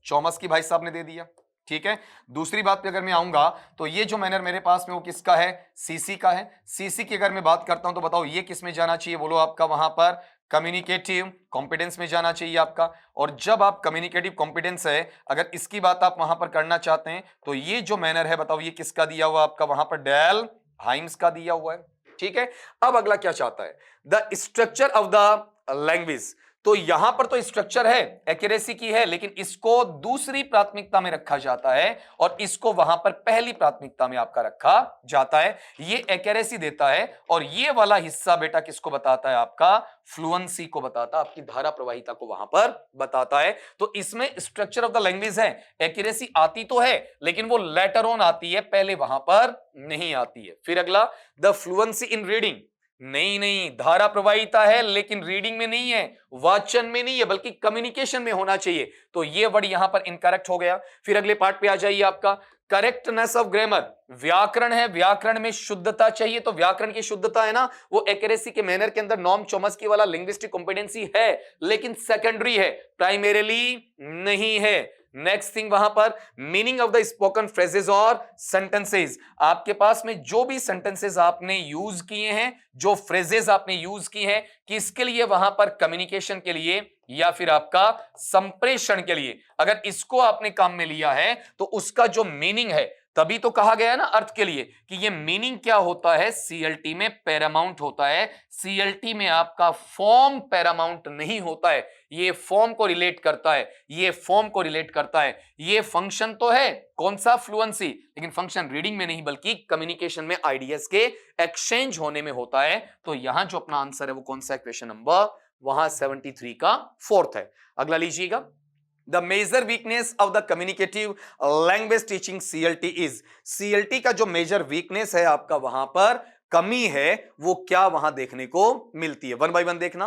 चॉमस्की भाई साहब ने दे दिया। ठीक है। दूसरी बात पे अगर मैं आऊंगा तो ये जो मैनर मेरे पास में वो किसका है? सीसी का है। सीसी की अगर मैं बात करता हूं तो बताओ ये किस में जाना चाहिए? बोलो आपका वहां पर कम्युनिकेटिव कॉम्पिटेंस में जाना चाहिए आपका। और जब आप कम्युनिकेटिव कॉम्पिटेंस है अगर इसकी बात आप वहां पर करना चाहते हैं तो ये जो मैनर है बताओ ये किसका दिया हुआ? आपका वहां पर डेल हाइम्स का दिया हुआ है। ठीक है। अब अगला क्या चाहता है? The structure of the language. तो यहां पर तो स्ट्रक्चर है, एक्यूरेसी की है, लेकिन इसको दूसरी प्राथमिकता में रखा जाता है और इसको वहां पर पहली प्राथमिकता में आपका रखा जाता है। ये एक्यूरेसी देता है और ये वाला हिस्सा बेटा किसको बताता है? आपका फ्लुएंसी को बताता है, आपकी धारा प्रवाहिता को वहां पर बताता है। तो इसमें स्ट्रक्चर ऑफ द लैंग्वेज है, एक्यूरेसी आती तो है लेकिन वो लेटर ऑन आती है, पहले वहां पर नहीं आती है। फिर अगला द फ्लुएंसी इन रीडिंग। नहीं नहीं, धारा प्रवाहिता है लेकिन रीडिंग में नहीं है, वाचन में नहीं है, बल्कि कम्युनिकेशन में होना चाहिए। तो ये वर्ड यहां पर इनकरेक्ट हो गया। फिर अगले पार्ट पे आ जाइए आपका करेक्टनेस ऑफ ग्रामर। व्याकरण है, व्याकरण में शुद्धता चाहिए, तो व्याकरण की शुद्धता है ना वो एक्यूरेसी के मैनर के अंदर नॉर्म चॉम्स्की वाला लिंग्विस्टिक कॉम्पिटेंसी है, लेकिन सेकेंडरी है, प्राइमरीली नहीं है। नेक्स्ट थिंग वहां पर meaning of the spoken phrases और सेंटेंसेस। आपके पास में जो भी सेंटेंसेस आपने यूज किए हैं, जो फ्रेजेस आपने यूज की हैं, किसके लिए? वहां पर कम्युनिकेशन के लिए या फिर आपका संप्रेषण के लिए। अगर इसको आपने काम में लिया है तो उसका जो मीनिंग है, तभी तो कहा गया है ना अर्थ के लिए कि ये मीनिंग क्या होता है? सीएलटी में पैरामाउंट होता है। सीएलटी में आपका फॉर्म पैरामाउंट नहीं होता है, ये फॉर्म को रिलेट करता है, ये फॉर्म को रिलेट करता है। ये फंक्शन तो है कौन सा? फ्लुएंसी, लेकिन फंक्शन रीडिंग में नहीं बल्कि कम्युनिकेशन में, आइडियाज के एक्सचेंज होने में होता है। तो यहां जो अपना आंसर है वो कौन सा? क्वेश्चन नंबर वहां 73 का फोर्थ है। अगला लीजिएगा। The major weakness of the communicative language teaching CLT is, CLT का जो मेजर वीकनेस है आपका वहां पर कमी है वो क्या वहां देखने को मिलती है? वन बाय वन देखना।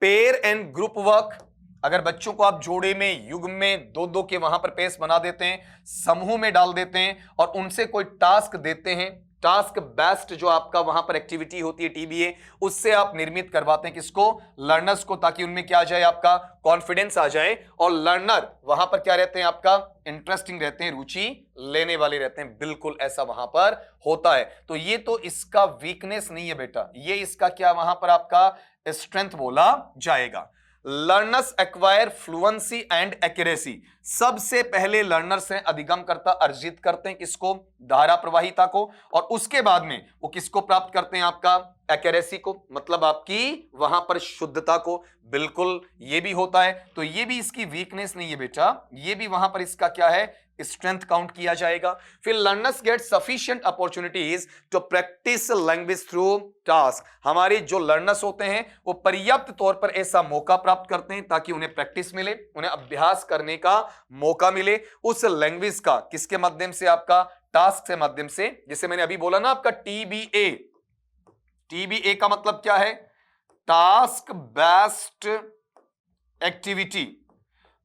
Pair and group work. अगर बच्चों को आप जोड़े में, युग में, दो दो के वहां पर पेस बना देते हैं, समूह में डाल देते हैं और उनसे कोई टास्क देते हैं, टास्क बेस्ड जो आपका वहां पर एक्टिविटी होती है टीबीए, उससे आप निर्मित करवाते हैं किसको? लर्नर्स को, ताकि उनमें क्या आ जाए? आपका कॉन्फिडेंस आ जाए और लर्नर वहां पर क्या रहते हैं? आपका इंटरेस्टिंग रहते हैं, रुचि लेने वाले रहते हैं। बिल्कुल ऐसा वहां पर होता है। तो ये तो इसका वीकनेस नहीं है बेटा, ये इसका क्या वहां पर आपका स्ट्रेंथ बोला जाएगा। Learners acquire fluency and accuracy. सबसे पहले लर्नर्स हैं अधिगम करता, अर्जित करते हैं किसको? धारा प्रवाहिता को। और उसके बाद में वो किसको प्राप्त करते हैं? आपका एक्यूरेसी को, मतलब आपकी वहां पर शुद्धता को। बिल्कुल ये भी होता है, तो ये भी इसकी वीकनेस नहीं है बेटा, ये भी वहां पर इसका क्या है? स्ट्रेंथ काउंट किया जाएगा। फिर learners get sufficient opportunities to practise language through task. हमारे जो लर्नर्स होते हैं वो पर्याप्त तौर पर ऐसा मौका प्राप्त करते हैं ताकि उन्हें प्रैक्टिस मिले, उन्हें अभ्यास करने का मौका मिले उस लैंग्वेज का। किसके माध्यम से? आपका टास्क के माध्यम से। जैसे मैंने अभी बोला ना आपका टीबीए, टीबीए का मतलब क्या है? Task based activity.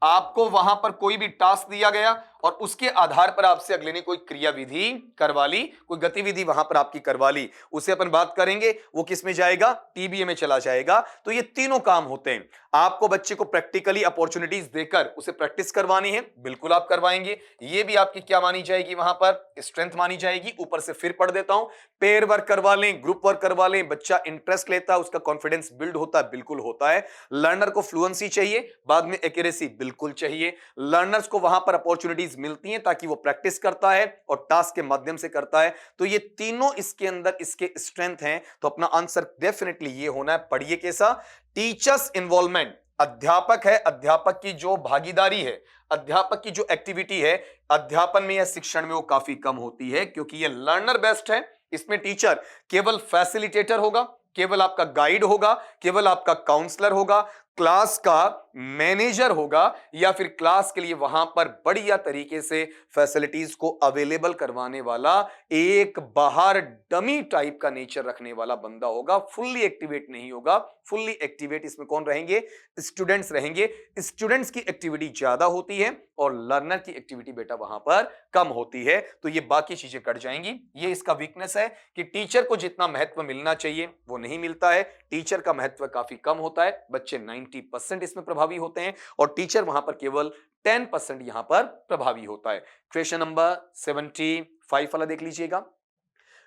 आपको वहां पर कोई भी टास्क दिया गया और उसके आधार पर आपसे अगले ने कोई क्रियाविधि करवा ली, कोई गतिविधि वहां पर आपकी करवा ली, उसे अपन बात करेंगे, वो किस में जाएगा, टीबीए में चला जाएगा। तो ये तीनों काम होते हैं। आपको बच्चे को प्रैक्टिकली अपॉर्चुनिटीज देकर उसे प्रैक्टिस करवानी है, बिल्कुल आप करवाएंगे। ये भी आपकी क्या मानी जाएगी, वहां पर स्ट्रेंथ मानी जाएगी। ऊपर से फिर पढ़ देता हूं, पेयर वर्क करवा लें, ग्रुप वर्क करवा लें, बच्चा इंटरेस्ट लेता है, उसका कॉन्फिडेंस बिल्ड होता है, बिल्कुल होता है। लर्नर को फ्लुएंसी चाहिए, बाद में एक्यूरेसी बिल्कुल चाहिए। लर्नर्स को वहां पर अपॉर्चुनिटीज मिलती हैं ताकि वो प्रैक्टिस करता है और टास्क के माध्यम से करता है। तो ये तीनों इसके अंदर इसके स्ट्रेंथ हैं। तो अपना आंसर डेफिनेटली ये होना है। पढ़िए कैसा, टीचर्स इन्वॉल्वमेंट, अध्यापक है, अध्यापक की जो भागीदारी है, अध्यापक की जो एक्टिविटी है अध्यापन में या शिक्षण में, वो काफी कम होती है, क्योंकि ये लर्नर बेस्ड है। इसमें टीचर केवल फैसिलिटेटर होगा, केवल आपका गाइड होगा, केवल आपका काउंसलर होगा, क्लास का मैनेजर होगा, या फिर क्लास के लिए वहां पर बढ़िया तरीके से फैसिलिटीज को अवेलेबल करवाने वाला एक बाहर डमी टाइप का नेचर रखने वाला बंदा होगा। फुल्ली एक्टिवेट नहीं होगा। फुल्ली एक्टिवेट इसमें कौन रहेंगे, स्टूडेंट्स रहेंगे। स्टूडेंट्स की एक्टिविटी ज्यादा होती है और लर्नर की एक्टिविटी बेटा वहां पर कम होती है। तो ये बाकी चीजें कट जाएंगी। ये इसका वीकनेस है कि टीचर को जितना महत्व मिलना चाहिए वो नहीं मिलता है। टीचर का महत्व काफी कम होता है। बच्चे 90% इसमें प्रभावी होते हैं और टीचर वहां पर केवल 10% यहां पर प्रभावी होता है। क्वेश्चन नंबर 75 वाला देख लीजिएगा।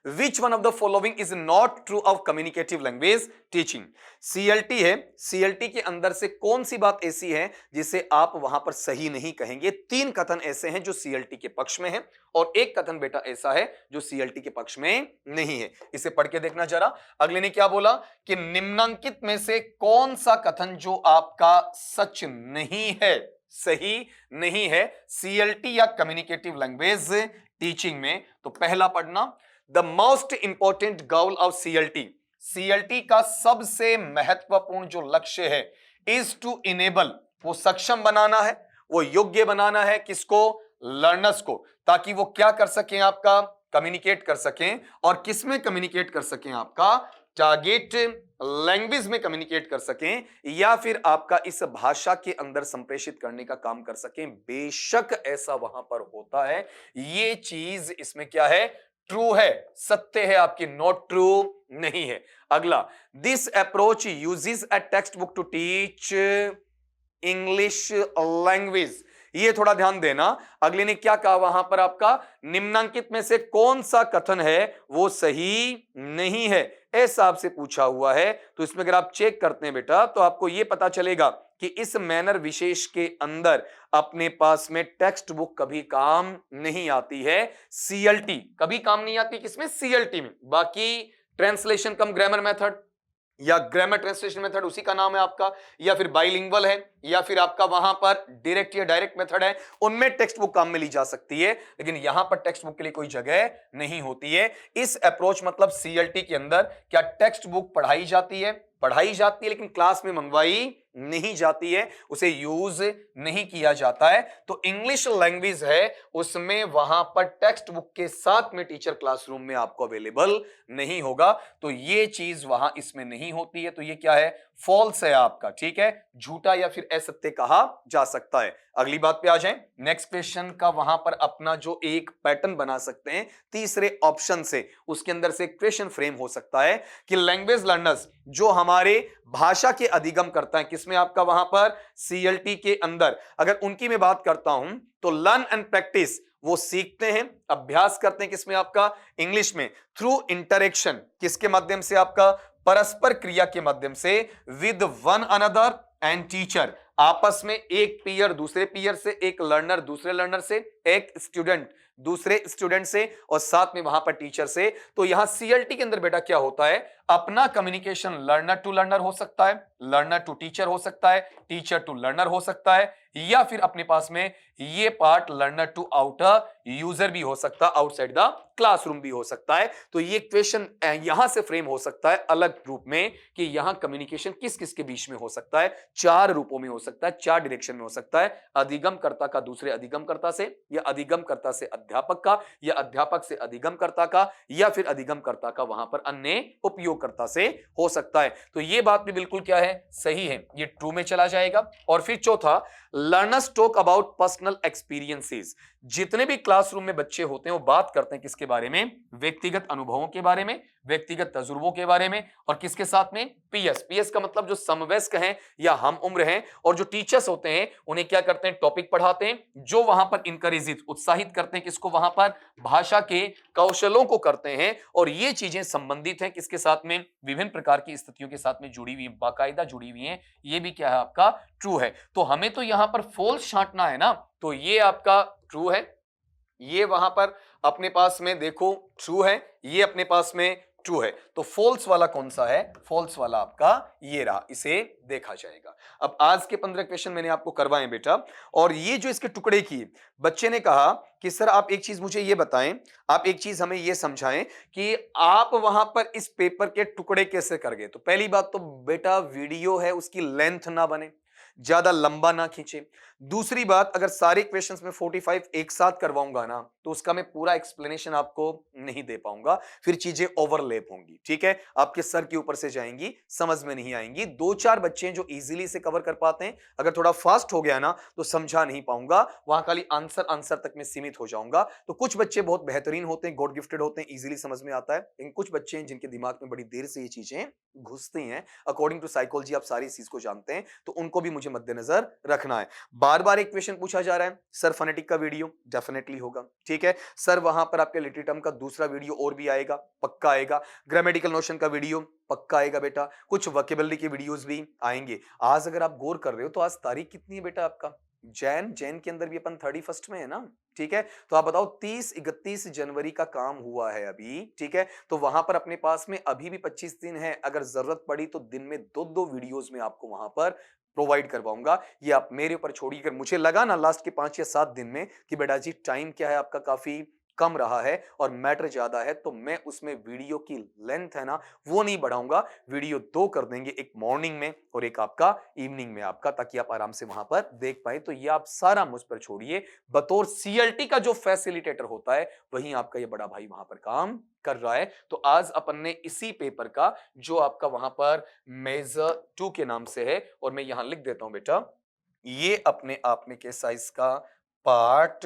Which one of the following is not true of communicative language teaching? CLT है, CLT के अंदर से कौन सी बात ऐसी है जिसे आप वहां पर सही नहीं कहेंगे? 3 कथन ऐसे हैं जो CLT के पक्ष में है और एक कथन बेटा ऐसा है जो CLT के पक्ष में नहीं है। इसे पढ़ के देखना जरा। अगले ने क्या बोला कि निम्नांकित में से कौन सा कथन जो आपका सच नहीं है, सही नहीं है CLT या कम्युनिकेटिव लैंग्वेज टीचिंग में? तो पहला पढ़ना, the most important goal of CLT, CLT का सबसे महत्वपूर्ण जो लक्ष्य है, इज टू इनेबल, वो सक्षम बनाना है, वो योग्य बनाना है किसको, लर्नर्स को, ताकि वो क्या कर सकें, आपका कम्युनिकेट कर सकें। और किस में कम्युनिकेट कर सकें, आपका टारगेट लैंग्वेज में कम्युनिकेट कर सकें, या फिर आपका इस भाषा के अंदर संप्रेषित करने का काम कर सकें। बेशक ऐसा वहां पर होता है, ये चीज इसमें क्या है, ट्रू है, सत्य है आपकी, नॉट ट्रू नहीं है। अगला, this approach uses a text book to teach English language. ये थोड़ा ध्यान देना। अगले ने क्या कहा वहां पर, आपका निम्नांकित में से कौन सा कथन है वो सही नहीं है, ऐसा आपसे पूछा हुआ है। तो इसमें अगर आप चेक करते हैं बेटा तो आपको यह पता चलेगा कि इस मैनर विशेष के अंदर अपने पास में टेक्स्ट बुक कभी काम नहीं आती है। CLT कभी काम नहीं आती, किसमें, CLT में। बाकी ट्रांसलेशन कम ग्रामर मेथड या ग्रामर ट्रांसलेशन मेथड उसी का नाम है आपका, या फिर बाइलिंगुअल है, या फिर आपका वहां पर डायरेक्ट या डायरेक्ट मेथड है, उनमें टेक्स्ट बुक काम में ली जा सकती है। लेकिन यहां पर टेक्स्ट बुक के लिए कोई जगह नहीं होती है। इस अप्रोच मतलब CLT के अंदर क्या टेक्स्ट बुक पढ़ाई जाती है, पढ़ाई जाती है, लेकिन क्लास में मंगवाई नहीं जाती है, उसे यूज नहीं किया जाता है। तो इंग्लिश लैंग्वेज है, उसमें वहां पर टेक्स्ट बुक के साथ में टीचर क्लासरूम में आपको अवेलेबल नहीं होगा। तो ये चीज वहां इसमें नहीं होती है। तो ये क्या है, फॉल्स है आपका, ठीक है, झूठा या फिर असत्य कहा जा सकता है। अगली बात पे आ जाएं। नेक्स्ट क्वेश्चन का वहां पर अपना जो एक पैटर्न बना सकते हैं तीसरे ऑप्शन से, उसके अंदर से क्वेश्चन फ्रेम हो सकता है कि लैंग्वेज लर्नर्स जो हमारे भाषा के अधिगम करता है, किसमें आपका वहां पर CLT के अंदर, अगर उनकी मैं बात करता हूं तो लर्न एंड प्रैक्टिस, वो सीखते हैं, अभ्यास करते हैं, किसमें आपका, इंग्लिश में, थ्रू इंटरेक्शन, किसके माध्यम से, आपका परस्पर क्रिया के माध्यम से, with one another and teacher, आपस में एक पीयर दूसरे पीयर से, एक लर्नर दूसरे लर्नर से, एक स्टूडेंट दूसरे स्टूडेंट से, और साथ में वहां पर टीचर से। तो यहां CLT के अंदर बेटा क्या होता है, अपना कम्युनिकेशन लर्नर टू लर्नर हो सकता है, लर्नर टू टीचर हो सकता है, टीचर टू लर्नर हो सकता है, या फिर अपने पास में ये part learner to outer user भी हो सकता है, आउटसाइड द क्लासरूम भी हो सकता है। तो ये क्वेश्चन यहां से फ्रेम हो सकता है अलग रूप में कि यहां कम्युनिकेशन किस किस के बीच में हो सकता है, 4 रूपों में हो सकता है, 4 डायरेक्शन में हो सकता है। अधिगमकर्ता का दूसरे अधिगमकर्ता से, या अधिगमकर्ता से अध्यापक का, या अध्यापक से अधिगमकर्ता का, या फिर अधिगमकर्ता का वहां पर अन्य उपयोगकर्ता से हो सकता है। तो ये बात भी बिल्कुल क्या है, सही है, ये ट्रू में चला जाएगा। और फिर चौथा, learners talk about personal experiences. जितने भी क्लासरूम में बच्चे होते हैं वो बात करते हैं किसके बारे में, व्यक्तिगत अनुभवों के बारे में, व्यक्तिगत तजुर्बों के बारे में, और किसके साथ में, पीएस। पीएस का मतलब जो समवयस्क हैं या हम उम्र हैं, और जो टीचर्स होते हैं उन्हें क्या करते हैं, टॉपिक पढ़ाते हैं, जो वहां पर इंकरेजित, उत्साहित करते हैं किसको, वहां पर भाषा के कौशलों को करते हैं। और ये चीजें संबंधित हैं किसके साथ में, विभिन्न प्रकार की स्थितियों के साथ में जुड़ी हुई, बाकायदा जुड़ी हुई हैं। ये भी क्या है आपका, ट्रू है। तो हमें तो यहां पर फॉल्स छांटना है ना, तो ये आपका ट्रू है। ये वहां पर अपने पास में देखो ट्रू है, ये अपने पास में ट्रू है। तो फॉल्स वाला कौन सा है, फॉल्स वाला आपका ये रहा, इसे देखा जाएगा। अब आज के 15 क्वेश्चन मैंने आपको करवाए बेटा, और ये जो इसके टुकड़े की, बच्चे ने कहा कि सर आप एक चीज मुझे ये बताएं, आप एक चीज हमें ये समझाएं कि आप वहां पर इस पेपर के टुकड़े कैसे कर गए। तो पहली बात तो बेटा वीडियो है उसकी लेंथ ना बने, ज्यादा लंबा ना खींचे। दूसरी बात, अगर सारे क्वेश्चंस में 45 एक साथ करवाऊंगा ना, तो उसका मैं पूरा एक्सप्लेनेशन आपको नहीं दे पाऊंगा, फिर चीजें ओवरलैप होंगी, ठीक है, आपके सर के ऊपर से जाएंगी, समझ में नहीं आएंगी। 2-4 बच्चे हैं जो इजीली से कवर कर पाते हैं, अगर थोड़ा फास्ट हो गया ना तो समझा नहीं पाऊंगा, वहां खाली आंसर आंसर तक में सीमित हो जाऊंगा। तो कुछ बच्चे बहुत बेहतरीन होते हैं, गॉड गिफ्टेड होते हैं, इजीली समझ में आता है, लेकिन कुछ बच्चे हैं जिनके दिमाग में बड़ी देर से ये चीजें घुसती हैं। अकॉर्डिंग टू साइकोलॉजी आप सारी चीज को जानते हैं, तो उनको भी मुझे मद्देनजर रखना है। बार बार एक क्वेश्चन पूछा जा रहा है, सर फोनेटिक का वीडियो डेफिनेटली होगा, ठीक है सर, वहां पर आपके लिटरेटम का दूसरा वीडियो और भी आएगा, पक्का आएगा। ग्रामेटिकल नोशन का वीडियो पक्का आएगा बेटा, कुछ वोकेबलरी के वीडियोस भी आएंगे। आज अगर आप गौर कर रहे हो तो आज तारीख कितनी है बेटा आपका, जैन, जैन के अंदर भी अपन 31 में है ना, ठीक है। तो आप बताओ 30-31 जनवरी का काम हुआ है अभी, ठीक है। तो वहां पर अपने पास में अभी भी 25 दिन है, अगर जरूरत पड़ी तो दिन में 2-2 वीडियोस में आपको वहां पर प्रोवाइड करवाऊंगा। ये आप मेरे ऊपर छोड़िए, अगर मुझे लगा ना लास्ट के 5 या 7 दिन में कि बेटा जी टाइम क्या है आपका काफी कम रहा है और मैटर ज्यादा है, तो मैं उसमें वीडियो की लेंथ है ना वो नहीं बढ़ाऊंगा, वीडियो 2 कर देंगे, एक मॉर्निंग में और एक आपका इवनिंग में आपका, ताकि आप आराम से वहां पर देख पाए। तो ये आप सारा मुझ पर छोड़िए, बतौर सीएलटी का जो फैसिलिटेटर होता है वहीं आपका ये बड़ा भाई वहां पर काम कर रहा है। तो आज अपन ने इसी पेपर का जो आपका वहां पर मेजर 2 के नाम से है, और मैं यहां लिख देता हूं बेटा, ये अपने आप में के साइज का पार्ट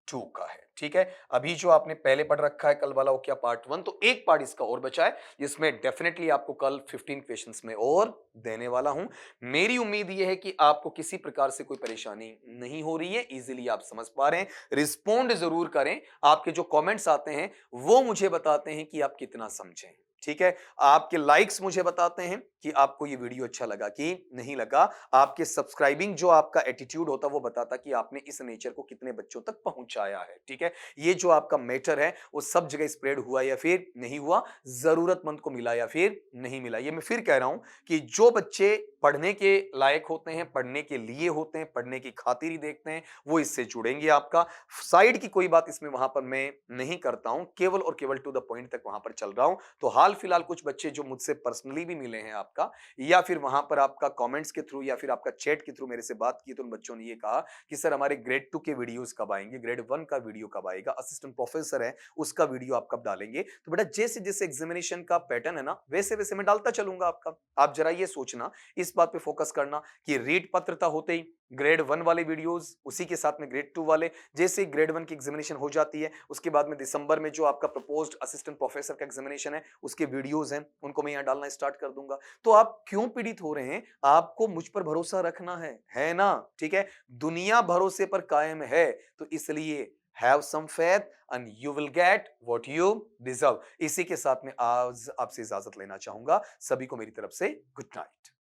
2 का है, ठीक है। अभी जो आपने पहले पढ़ रखा है कल वाला वो क्या पार्ट 1, तो एक पार्ट इसका और बचा है जिसमें डेफिनेटली आपको कल 15 क्वेश्चंस में और देने वाला हूं। मेरी उम्मीद यह है कि आपको किसी प्रकार से कोई परेशानी नहीं हो रही है, इजीली आप समझ पा रहे हैं। रिस्पोंड जरूर करें, आपके जो कमेंट्स आते हैं वो मुझे बताते हैं कि आप कितना समझे, ठीक है। आपके लाइक्स मुझे बताते हैं कि आपको ये वीडियो अच्छा लगा कि नहीं लगा। आपके सब्सक्राइबिंग जो आपका एटीट्यूड होता है वो बताता कि आपने इस नेचर को कितने बच्चों तक पहुंचाया है, ठीक है। ये जो आपका मैटर है वो सब जगह स्प्रेड हुआ या फिर नहीं हुआ, जरूरतमंद को मिला या फिर नहीं मिला। ये मैं फिर कह रहा हूं कि जो बच्चे पढ़ने के लायक होते हैं, पढ़ने के लिए होते हैं, पढ़ने की खातिर ही देखते हैं, वो इससे जुड़ेंगे। आपका साइड की कोई बात इसमें वहां पर मैं नहीं करता हूं, केवल और केवल टू द पॉइंट तक वहां पर चल रहा हूं। तो हाल फिलहाल कुछ बच्चे जो मुझसे पर्सनली भी मिले हैं आपका, या फिर वहां पर आपका कमेंट्स के थ्रू या फिर आपका चैट के थ्रू मेरे से बात की, तो उन बच्चों ने ये कहा कि सर हमारे ग्रेड 2 के वीडियोस कब आएंगे, ग्रेड 1 का वीडियो कब आएगा, असिस्टेंट प्रोफेसर है उसका वीडियो आप कब डालेंगे। तो बेटा जैसे जैसे एग्जामिनेशन का पैटर्न है ना वैसे वैसे मैं डालता चलूंगा आपका। आप जरा ये सोचना, इस बात पे फोकस करना कि रीड पात्रता होते ही ग्रेड 1 वाले वीडियोस, उसी के साथ में ग्रेड 2 वाले, जैसे ग्रेड 1 की एग्जामिनेशन हो जाती है उसके बाद में दिसंबर में जो आपका प्रपोज्ड असिस्टेंट प्रोफेसर का एग्जामिनेशन है उसके वीडियोस हैं, उनको मैं यहां डालना स्टार्ट कर दूंगा। तो आप क्यों पीड़ित हो रहे हैं, आपको मुझ पर भरोसा रखना है ना, ठीक है। दुनिया भरोसे पर कायम है, तो इसलिए have some faith and you will get what you deserve. इसी के साथ में आज आपसे इजाजत लेना चाहूंगा। सभी को मेरी तरफ से गुड नाइट।